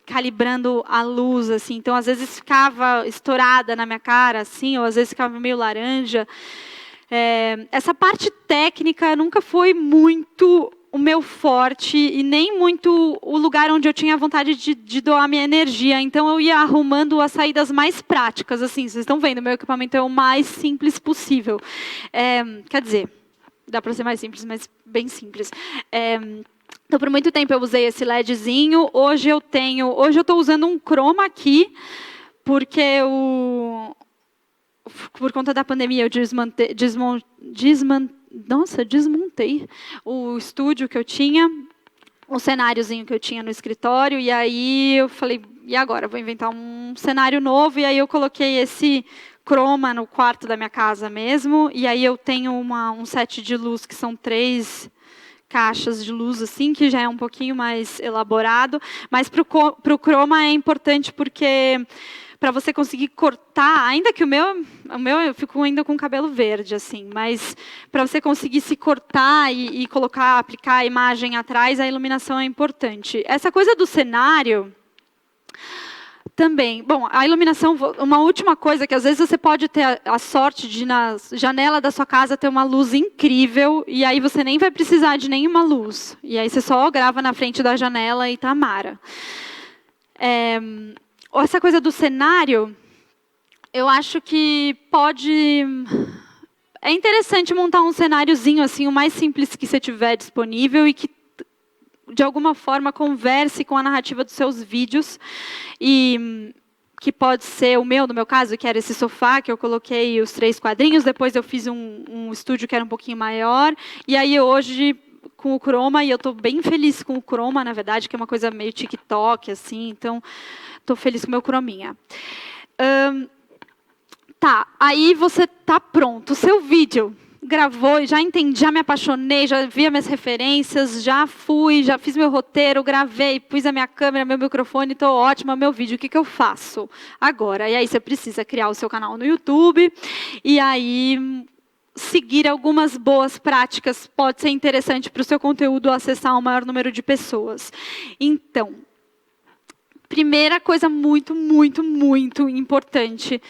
calibrando a luz, assim. Então, às vezes ficava estourada na minha cara, assim, ou às vezes ficava meio laranja. Essa parte técnica nunca foi muito o meu forte e nem muito o lugar onde eu tinha vontade de doar minha energia. Então, eu ia arrumando as saídas mais práticas, assim. Vocês estão vendo, meu equipamento é o mais simples possível. Quer dizer, dá para ser mais simples, mas bem simples. Então, por muito tempo eu usei esse LEDzinho. Hoje eu estou usando um chroma key, porque por conta da pandemia eu desmontei o estúdio que eu tinha, o cenáriozinho que eu tinha no escritório, e aí eu falei, e agora? Vou inventar um cenário novo, e aí eu coloquei esse chroma no quarto da minha casa mesmo, e aí eu tenho um set de luz que são 3 caixas de luz, assim, que já é um pouquinho mais elaborado, mas para o chroma é importante porque para você conseguir cortar, ainda que o meu eu fico ainda com o cabelo verde, assim, mas para você conseguir se cortar e aplicar a imagem atrás, a iluminação é importante. Essa coisa do cenário também. Bom, a iluminação, uma última coisa, que às vezes você pode ter a sorte de, na janela da sua casa, ter uma luz incrível, e aí você nem vai precisar de nenhuma luz. E aí você só grava na frente da janela e tá mara. Essa coisa do cenário, eu acho que é interessante montar um cenáriozinho, assim, o mais simples que você tiver disponível e que de alguma forma converse com a narrativa dos seus vídeos, e que pode ser no meu caso, que era esse sofá, que eu coloquei os 3 quadrinhos, depois eu fiz um estúdio que era um pouquinho maior, e aí hoje com o Chroma, e eu estou bem feliz com o Chroma, na verdade, que é uma coisa meio TikTok, assim, então estou feliz com o meu Chrominha. Tá, aí você tá pronto, o seu vídeo gravou, já entendi, já me apaixonei, já vi as minhas referências, já fiz meu roteiro, gravei, pus a minha câmera, meu microfone, estou ótima, meu vídeo, o que eu faço agora? E aí você precisa criar o seu canal no YouTube, e aí seguir algumas boas práticas pode ser interessante para o seu conteúdo acessar um maior número de pessoas. Então, primeira coisa muito, muito, muito importante,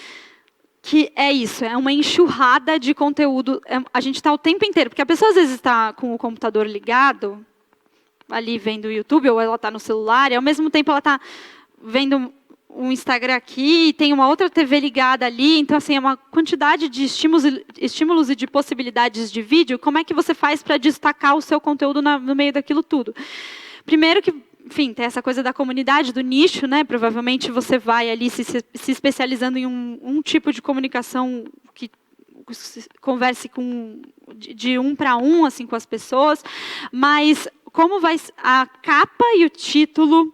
que é isso, é uma enxurrada de conteúdo. A gente está o tempo inteiro, porque a pessoa às vezes está com o computador ligado, ali vendo o YouTube, ou ela está no celular, e ao mesmo tempo ela está vendo um Instagram aqui, e tem uma outra TV ligada ali, então assim, é uma quantidade de estímulos e de possibilidades de vídeo. Como é que você faz para destacar o seu conteúdo no meio daquilo tudo? Primeiro que, enfim, tem essa coisa da comunidade, do nicho, né? Provavelmente você vai ali se especializando em um tipo de comunicação que converse de um para um, assim, com as pessoas. Mas como a capa e o título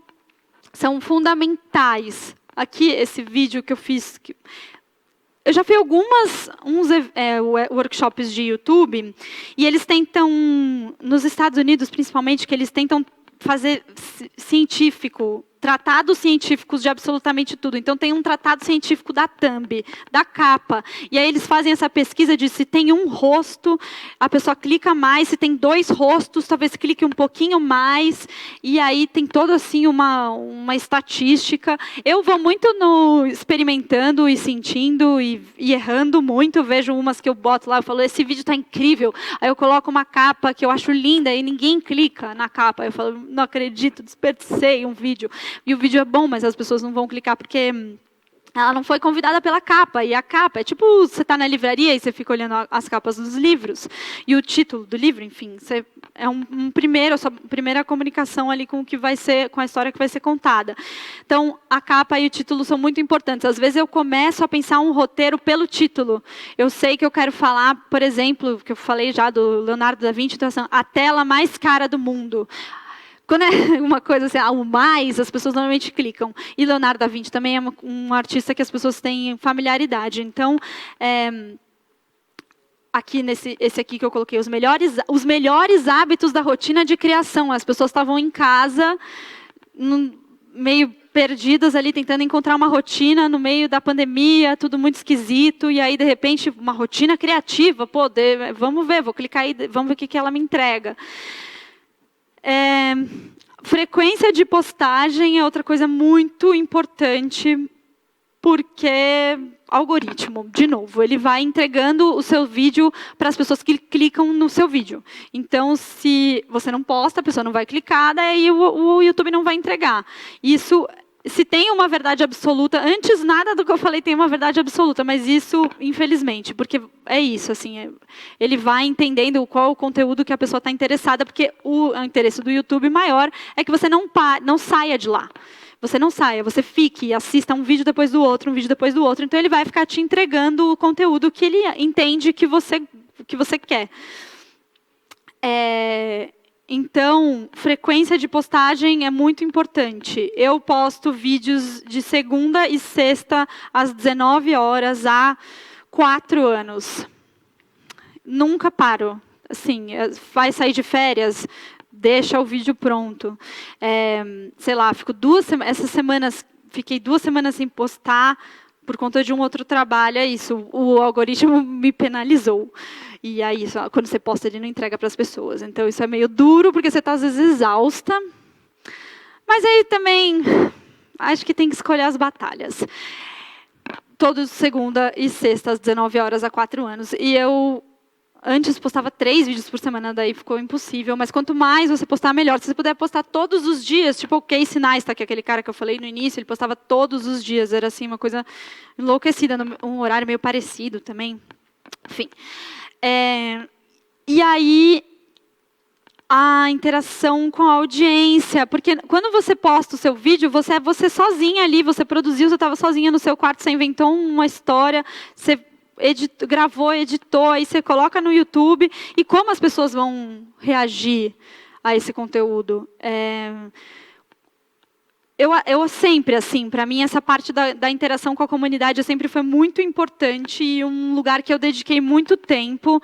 são fundamentais. Aqui, esse vídeo que eu fiz... Eu já fiz uns workshops de YouTube, e eles tentam, nos Estados Unidos principalmente, que eles tentam fazer tratados científicos de absolutamente tudo. Então, tem um tratado científico da thumb, da capa. E aí eles fazem essa pesquisa de se tem um rosto, a pessoa clica mais. Se tem 2 rostos, talvez clique um pouquinho mais. E aí tem toda assim uma estatística. Eu vou muito experimentando e sentindo e errando muito. Eu vejo umas que eu boto lá, eu falo, esse vídeo está incrível. Aí eu coloco uma capa que eu acho linda e ninguém clica na capa. Eu falo, não acredito, desperdicei um vídeo. E o vídeo é bom, mas as pessoas não vão clicar porque ela não foi convidada pela capa. E a capa é tipo, você está na livraria e você fica olhando as capas dos livros. E o título do livro, enfim, é a sua primeira comunicação ali com a história que vai ser contada. Então, a capa e o título são muito importantes. Às vezes eu começo a pensar um roteiro pelo título. Eu sei que eu quero falar, por exemplo, que eu falei já do Leonardo da Vinci, então, assim, a tela mais cara do mundo. Quando é uma coisa assim, o mais, as pessoas normalmente clicam. E Leonardo da Vinci também é um artista que as pessoas têm familiaridade. Então, aqui esse aqui que eu coloquei, os melhores hábitos da rotina de criação. As pessoas estavam em casa, meio perdidas ali, tentando encontrar uma rotina no meio da pandemia, tudo muito esquisito. E aí, de repente, uma rotina criativa. Vamos ver, vou clicar aí, vamos ver o que ela me entrega. Frequência de postagem é outra coisa muito importante, porque algoritmo, de novo, ele vai entregando o seu vídeo para as pessoas que clicam no seu vídeo. Então, se você não posta, a pessoa não vai clicar, daí o YouTube não vai entregar. Isso, se tem uma verdade absoluta, antes nada do que eu falei tem uma verdade absoluta, mas isso, infelizmente, porque é isso, assim, ele vai entendendo qual o conteúdo que a pessoa está interessada, porque o interesse do YouTube maior é que você não saia de lá. Você não saia, você fique e assista um vídeo depois do outro, um vídeo depois do outro. Então, ele vai ficar te entregando o conteúdo que ele entende que você quer. Então, frequência de postagem é muito importante. Eu posto vídeos de segunda e sexta, às 19 horas, há 4 anos. Nunca paro. Assim, vai sair de férias, deixa o vídeo pronto. Sei lá, essas semanas, fiquei 2 semanas sem postar por conta de um outro trabalho. É isso, o algoritmo me penalizou. E aí, quando você posta, ele não entrega para as pessoas. Então, isso é meio duro, porque você está, às vezes, exausta. Mas aí também, acho que tem que escolher as batalhas. Todos segunda e sexta, às 19 horas, há 4 anos. E eu, antes, postava 3 vídeos por semana, daí ficou impossível. Mas quanto mais você postar, melhor. Se você puder postar todos os dias, tipo o Casey Neistat, que é aquele cara que eu falei no início, ele postava todos os dias. Era, assim, uma coisa enlouquecida, um horário meio parecido também. Enfim. E aí, a interação com a audiência, porque quando você posta o seu vídeo, você é você sozinha ali, você produziu, você estava sozinha no seu quarto, você inventou uma história, você gravou, editou, aí você coloca no YouTube, e como as pessoas vão reagir a esse conteúdo? Eu sempre, assim, para mim, essa parte da interação com a comunidade sempre foi muito importante e um lugar que eu dediquei muito tempo.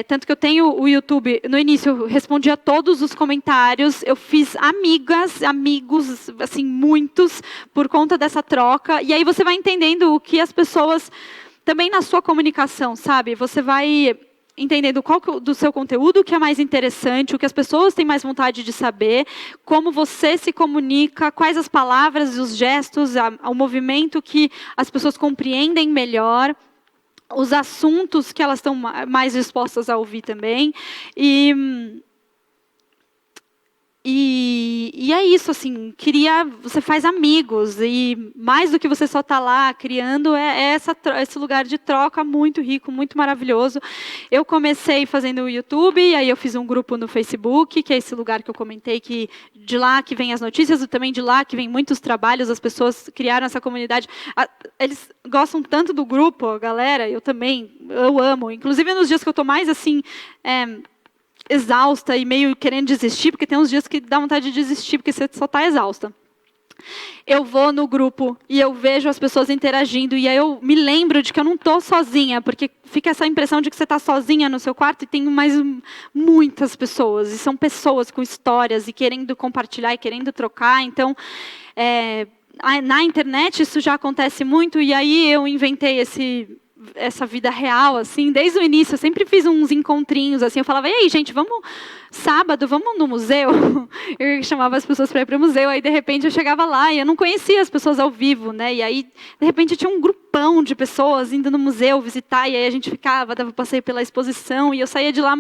Tanto que eu tenho o YouTube, no início eu respondia todos os comentários, eu fiz amigos, assim, muitos, por conta dessa troca. E aí você vai entendendo o que as pessoas, também na sua comunicação, sabe? Você vai entendendo qual do seu conteúdo que é mais interessante, o que as pessoas têm mais vontade de saber, como você se comunica, quais as palavras, os gestos, o movimento que as pessoas compreendem melhor, os assuntos que elas estão mais dispostas a ouvir também. E é isso, assim, você faz amigos, e mais do que você só estar lá criando, esse lugar de troca muito rico, muito maravilhoso. Eu comecei fazendo o YouTube, e aí eu fiz um grupo no Facebook, que é esse lugar que eu comentei, que de lá que vem as notícias, e também de lá que vem muitos trabalhos, as pessoas criaram essa comunidade. Eles gostam tanto do grupo, a galera, eu amo. Inclusive nos dias que eu estou mais, assim, exausta e meio querendo desistir, porque tem uns dias que dá vontade de desistir, porque você só está exausta. Eu vou no grupo e eu vejo as pessoas interagindo, e aí eu me lembro de que eu não estou sozinha, porque fica essa impressão de que você está sozinha no seu quarto e tem mais muitas pessoas, e são pessoas com histórias e querendo compartilhar e querendo trocar. Então, na internet isso já acontece muito, e aí eu inventei essa vida real, assim, desde o início. Eu sempre fiz uns encontrinhos, assim, eu falava, e aí, gente, sábado, vamos no museu? Eu chamava as pessoas para ir para o museu, aí, de repente, eu chegava lá, e eu não conhecia as pessoas ao vivo, né, e aí, de repente, tinha um grupão de pessoas indo no museu visitar, e aí a gente dava passeio pela exposição, e eu saía de lá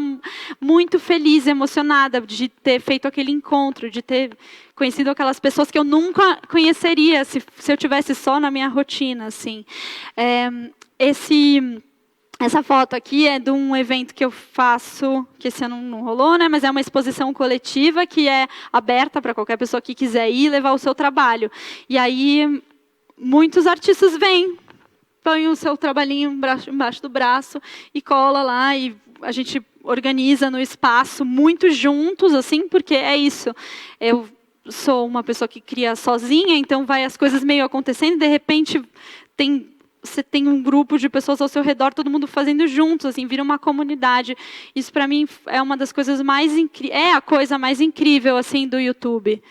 muito feliz, emocionada de ter feito aquele encontro, de ter conhecido aquelas pessoas que eu nunca conheceria se eu tivesse só na minha rotina, assim. Essa foto aqui é de um evento que eu faço, que esse ano não rolou, né? Mas é uma exposição coletiva que é aberta para qualquer pessoa que quiser ir levar o seu trabalho. E aí, muitos artistas vêm, põem o seu trabalhinho embaixo do braço e cola lá, e a gente organiza no espaço, muito juntos, assim, porque é isso. Eu sou uma pessoa que cria sozinha, então vai as coisas meio acontecendo, e de repente você tem um grupo de pessoas ao seu redor, todo mundo fazendo juntos, assim, vira uma comunidade. Isso, para mim, é uma das coisas mais a coisa mais incrível, assim, do YouTube.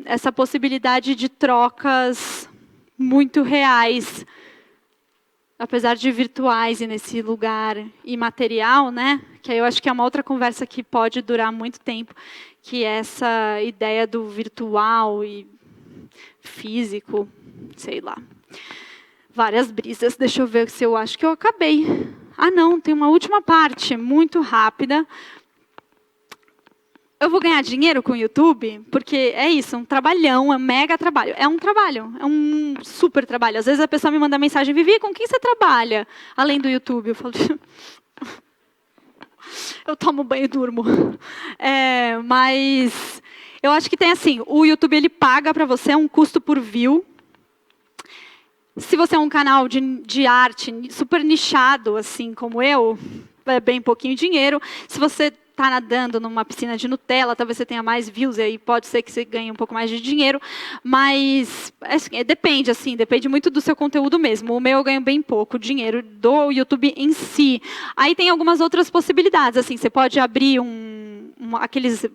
Essa possibilidade de trocas muito reais, apesar de virtuais, e nesse lugar imaterial, né? Que aí eu acho que é uma outra conversa que pode durar muito tempo, que é essa ideia do virtual e físico, sei lá. Várias brisas. Deixa eu ver se eu acho que eu acabei. Não, tem uma última parte, muito rápida. Eu vou ganhar dinheiro com o YouTube? Porque é isso, um trabalhão, é um mega trabalho. É um trabalho, é um super trabalho. Às vezes a pessoa me manda mensagem, Vivi, com quem você trabalha? Além do YouTube. Eu falo, eu tomo banho e durmo. Mas eu acho que tem assim, o YouTube ele paga para você um custo por view. Se você é um canal de arte super nichado, assim como eu, é bem pouquinho dinheiro. Se você está nadando numa piscina de Nutella, talvez você tenha mais views, e aí pode ser que você ganhe um pouco mais de dinheiro. Mas depende muito do seu conteúdo mesmo. O meu eu ganho bem pouco dinheiro do YouTube em si. Aí tem algumas outras possibilidades. Assim, você pode abrir aqueles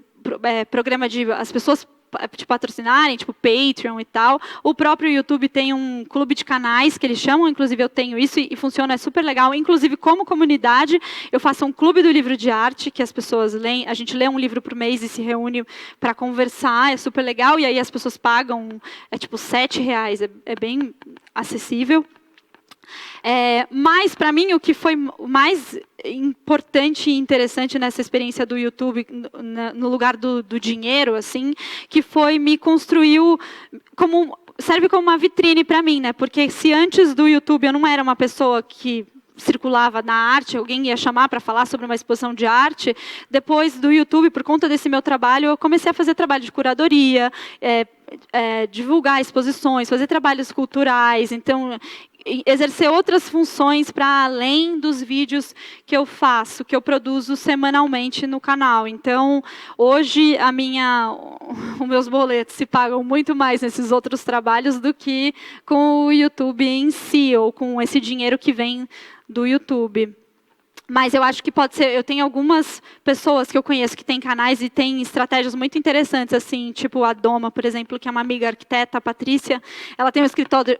programa de as pessoas te patrocinarem, tipo Patreon e tal. O próprio YouTube tem um clube de canais que eles chamam, inclusive eu tenho isso e funciona, é super legal. Inclusive, como comunidade, eu faço um clube do livro de arte, que as pessoas leem, a gente lê um livro por mês e se reúne para conversar, é super legal, e aí as pessoas pagam, tipo R$7, é bem acessível. Mas, para mim, o que foi mais importante e interessante nessa experiência do YouTube, no lugar do dinheiro, assim, que foi me construiu serve como uma vitrine para mim, né? Porque se antes do YouTube eu não era uma pessoa que circulava na arte, alguém ia chamar para falar sobre uma exposição de arte, depois do YouTube, por conta desse meu trabalho, eu comecei a fazer trabalho de curadoria, divulgar exposições, fazer trabalhos culturais. Então, exercer outras funções para além dos vídeos que eu faço, que eu produzo semanalmente no canal. Então, hoje, os meus boletos se pagam muito mais nesses outros trabalhos do que com o YouTube em si, ou com esse dinheiro que vem do YouTube. Mas eu acho que pode ser... Eu tenho algumas pessoas que eu conheço que têm canais e têm estratégias muito interessantes, assim, tipo a Doma, por exemplo, que é uma amiga arquiteta, a Patrícia. Ela tem um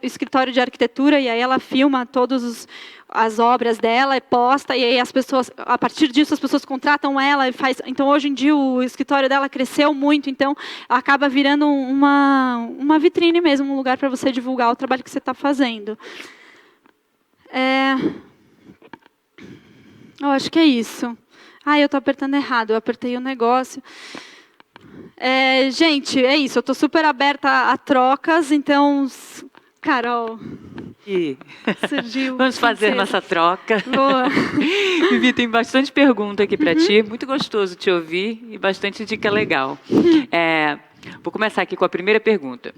escritório de arquitetura e aí ela filma todas as obras dela e posta, e aí as pessoas, a partir disso, as pessoas contratam ela e faz... Então, hoje em dia, o escritório dela cresceu muito, então acaba virando uma vitrine mesmo, um lugar para você divulgar o trabalho que você está fazendo. Eu acho que é isso. Eu estou apertando errado, eu apertei o negócio. Gente, é isso, eu estou super aberta a trocas, então, Carol, surgiu. Vamos fazer nossa troca. Boa. Vivi, tem bastante pergunta aqui para ti, muito gostoso te ouvir e bastante dica legal. Vou começar aqui com a primeira pergunta.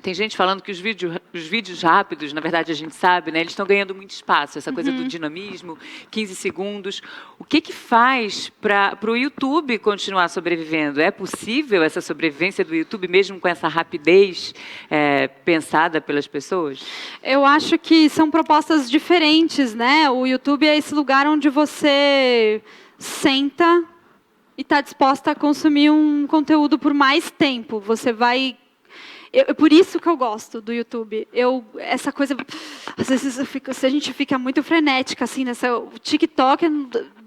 Tem gente falando que os vídeos rápidos, na verdade a gente sabe, né, eles estão ganhando muito espaço, essa coisa do dinamismo, 15 segundos. O que faz para o YouTube continuar sobrevivendo? É possível essa sobrevivência do YouTube, mesmo com essa rapidez pensada pelas pessoas? Eu acho que são propostas diferentes, né? O YouTube é esse lugar onde você senta e está disposta a consumir um conteúdo por mais tempo. Você vai... por isso que eu gosto do YouTube. Essa coisa, às vezes a gente fica muito frenética, assim, o TikTok,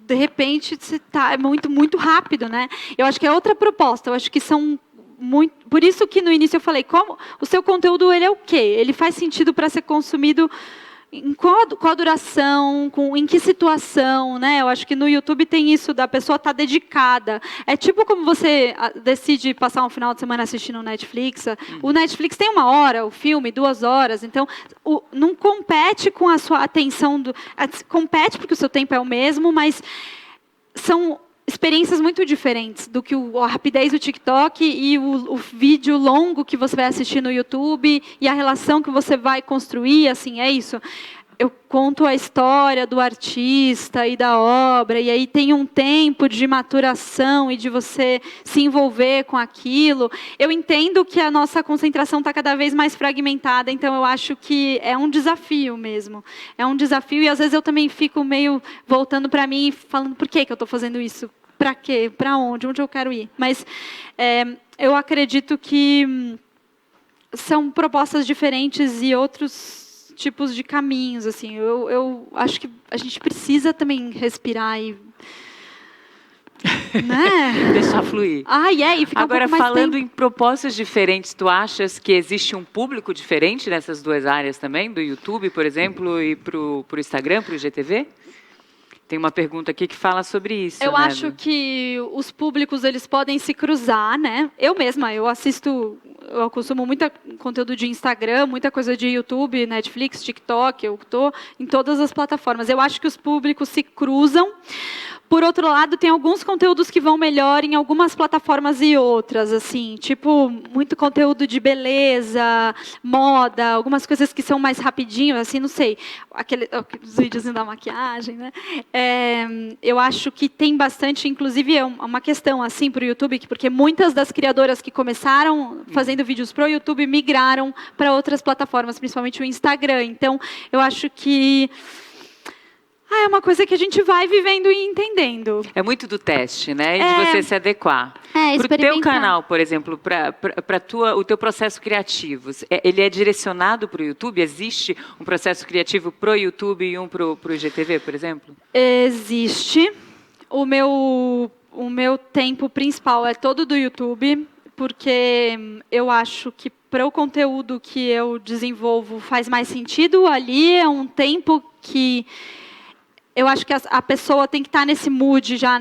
de repente, é muito, muito rápido, né? Eu acho que é outra proposta. Eu acho que são muito... Por isso que no início eu falei, como o seu conteúdo, ele é o quê? Ele faz sentido para ser consumido em qual duração, em que situação, né? Eu acho que no YouTube tem isso da pessoa estar dedicada. É tipo como você decide passar um final de semana assistindo o Netflix. O Netflix tem 1 hora, o filme 2 horas. Então, não compete com a sua atenção. Compete porque o seu tempo é o mesmo, mas são experiências muito diferentes do que a rapidez do TikTok e o vídeo longo que você vai assistir no YouTube e a relação que você vai construir, assim, é isso. Eu conto a história do artista e da obra, e aí tem um tempo de maturação e de você se envolver com aquilo. Eu entendo que a nossa concentração está cada vez mais fragmentada, então eu acho que é um desafio mesmo. É um desafio, e às vezes eu também fico meio voltando para mim e falando, por que eu estou fazendo isso? Para quê? Para onde? Onde eu quero ir? Mas eu acredito que são propostas diferentes e outros tipos de caminhos, assim. Eu acho que a gente precisa também respirar e... né? Deixar fluir. E fica agora, um pouco mais falando tempo. em propostas diferentes, tu achas que existe um público diferente nessas duas áreas também? Do YouTube, por exemplo, e para o Instagram, para o IGTV? Tem uma pergunta aqui que fala sobre isso. Eu né? acho que os públicos, eles podem se cruzar, né? Eu mesma, eu consumo muito conteúdo de Instagram, muita coisa de YouTube, Netflix, TikTok, eu estou em todas as plataformas. Eu acho que os públicos se cruzam. Por outro lado, tem alguns conteúdos que vão melhor em algumas plataformas e outras, assim, tipo, muito conteúdo de beleza, moda, algumas coisas que são mais rapidinho, assim, não sei, aqueles vídeos da maquiagem, né? Eu acho que tem bastante, inclusive, é uma questão, assim, para o YouTube, porque muitas das criadoras que começaram fazendo vídeos para o YouTube migraram para outras plataformas, principalmente o Instagram. Então, eu acho que é uma coisa que a gente vai vivendo e entendendo. É muito do teste, né? E de você se adequar. Para o teu canal, por exemplo, para o teu processo criativo, ele é direcionado para o YouTube? Existe um processo criativo para o YouTube e um para o IGTV, por exemplo? Existe. O meu tempo principal é todo do YouTube, porque eu acho que para o conteúdo que eu desenvolvo faz mais sentido. Ali é um tempo que... Eu acho que a pessoa tem que estar nesse mood já,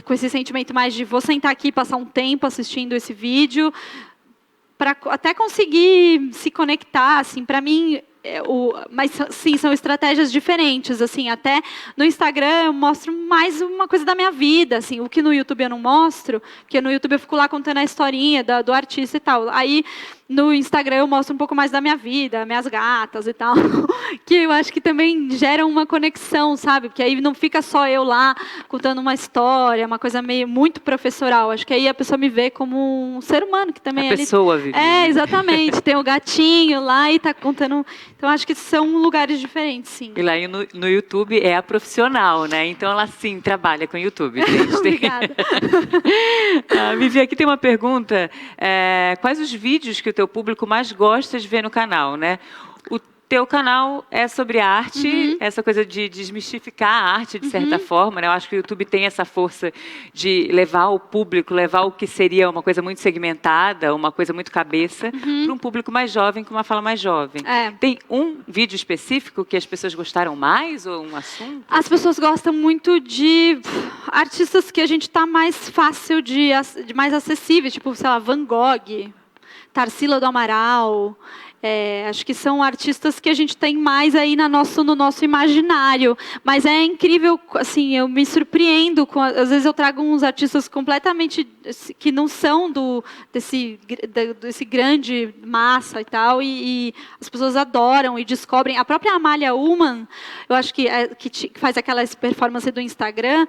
com esse sentimento mais de vou sentar aqui e passar um tempo assistindo esse vídeo, para até conseguir se conectar, assim, para mim... mas sim, são estratégias diferentes, assim, até no Instagram eu mostro mais uma coisa da minha vida, assim, o que no YouTube eu não mostro, porque no YouTube eu fico lá contando a historinha do artista e tal. Aí no Instagram eu mostro um pouco mais da minha vida, minhas gatas e tal, que eu acho que também gera uma conexão, sabe? Porque aí não fica só eu lá contando uma história, uma coisa meio muito professoral. Acho que aí a pessoa me vê como um ser humano que também A pessoa vive. Exatamente. Tem o gatinho lá e está contando. Então acho que são lugares diferentes, sim. E lá no YouTube é a profissional, né? Então ela sim trabalha com YouTube. Gente. Obrigada. Vivi, aqui tem uma pergunta. Quais os vídeos que o teu público mais gosta de ver no canal, né? O teu canal é sobre arte, essa coisa de desmistificar a arte, de certa forma, né? Eu acho que o YouTube tem essa força de levar o público, levar o que seria uma coisa muito segmentada, uma coisa muito cabeça, para um público mais jovem, com uma fala mais jovem. Tem um vídeo específico que as pessoas gostaram mais, ou um assunto? As pessoas gostam muito de artistas que a gente está mais fácil de mais acessíveis, tipo, sei lá, Van Gogh, Tarsila do Amaral. Acho que são artistas que a gente tem mais aí no nosso imaginário. Mas é incrível, assim, eu me surpreendo. Às vezes eu trago uns artistas completamente que não são desse grande massa e tal, e as pessoas adoram e descobrem. A própria Amália Ullman, eu acho que faz aquela performance do Instagram.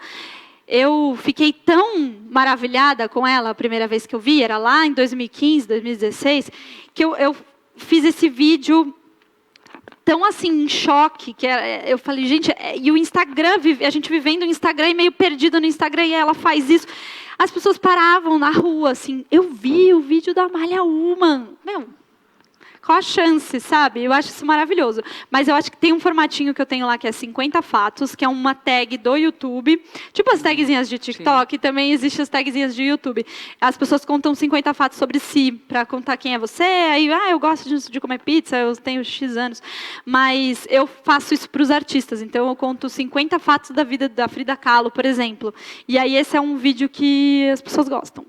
Eu fiquei tão maravilhada com ela a primeira vez que eu vi, era lá em 2015, 2016, que eu fiz esse vídeo tão assim em choque, que eu falei, gente, e o Instagram, a gente vivendo o Instagram e meio perdido no Instagram, e ela faz isso. As pessoas paravam na rua, assim, eu vi o vídeo da Amália Ullman. Qual a chance, sabe? Eu acho isso maravilhoso. Mas eu acho que tem um formatinho que eu tenho lá, que é 50 fatos, que é uma tag do YouTube. Tipo as tagzinhas de TikTok, também existem as tagzinhas de YouTube. As pessoas contam 50 fatos sobre si, para contar quem é você. Aí, eu gosto de comer pizza, eu tenho X anos. Mas eu faço isso para os artistas. Então, eu conto 50 fatos da vida da Frida Kahlo, por exemplo. E aí, esse é um vídeo que as pessoas gostam.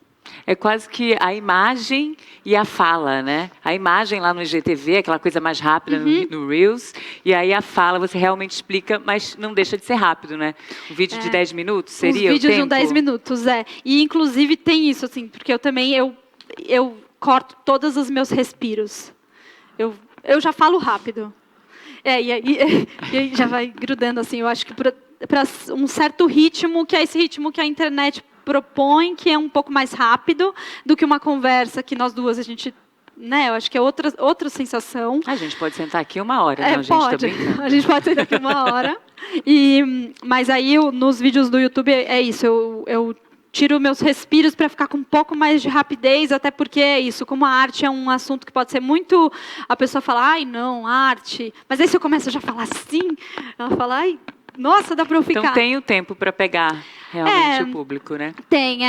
É quase que a imagem e a fala, né? A imagem lá no IGTV, aquela coisa mais rápida no Reels, e aí a fala você realmente explica, mas não deixa de ser rápido, né? Um vídeo de 10 minutos seria o tempo? Os vídeos de 10 minutos, E, inclusive, tem isso, assim, porque eu também, eu corto todos os meus respiros. Eu já falo rápido. E aí já vai grudando, assim, eu acho que para um certo ritmo, que é esse ritmo que a internet propõe, que é um pouco mais rápido do que uma conversa que nós duas, a gente, né, eu acho que é outra sensação. A gente pode sentar aqui 1 hora, não, gente? Pode. A gente pode sentar aqui 1 hora. Mas aí, nos vídeos do YouTube, é isso, eu tiro meus respiros para ficar com um pouco mais de rapidez, até porque é isso, como a arte é um assunto que pode ser muito... A pessoa fala, ai, não, arte... Mas aí se eu começo a já falar assim, ela fala, ai... Nossa, dá para eu ficar. Então tem o tempo para pegar realmente o público, né? Tem,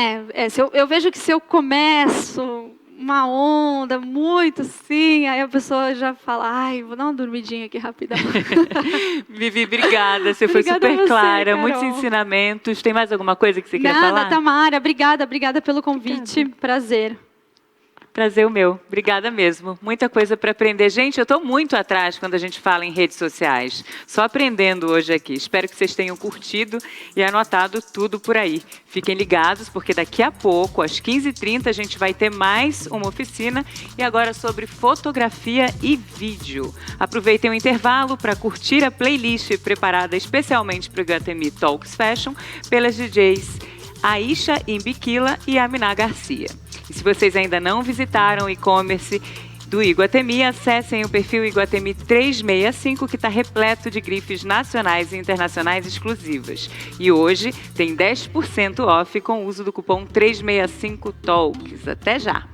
eu vejo que se eu começo uma onda muito assim, aí a pessoa já fala, ai, vou dar uma dormidinha aqui rapidão. Vivi, obrigada. Você foi super clara, Carol. Muitos ensinamentos. Tem mais alguma coisa que você queria falar? Nada, Tamara, obrigada pelo convite. Obrigada. Prazer. Prazer o meu. Obrigada mesmo. Muita coisa para aprender. Gente, eu estou muito atrás quando a gente fala em redes sociais. Só aprendendo hoje aqui. Espero que vocês tenham curtido e anotado tudo por aí. Fiquem ligados, porque daqui a pouco, às 15h30, a gente vai ter mais uma oficina. E agora sobre fotografia e vídeo. Aproveitem o intervalo para curtir a playlist preparada especialmente para o Iguatemi Talks Fashion pelas DJs Aisha Imbikila e Aminá Garcia. E se vocês ainda não visitaram o e-commerce do Iguatemi, acessem o perfil Iguatemi 365, que está repleto de grifes nacionais e internacionais exclusivas. E hoje tem 10% off com o uso do cupom 365TALKS. Até já!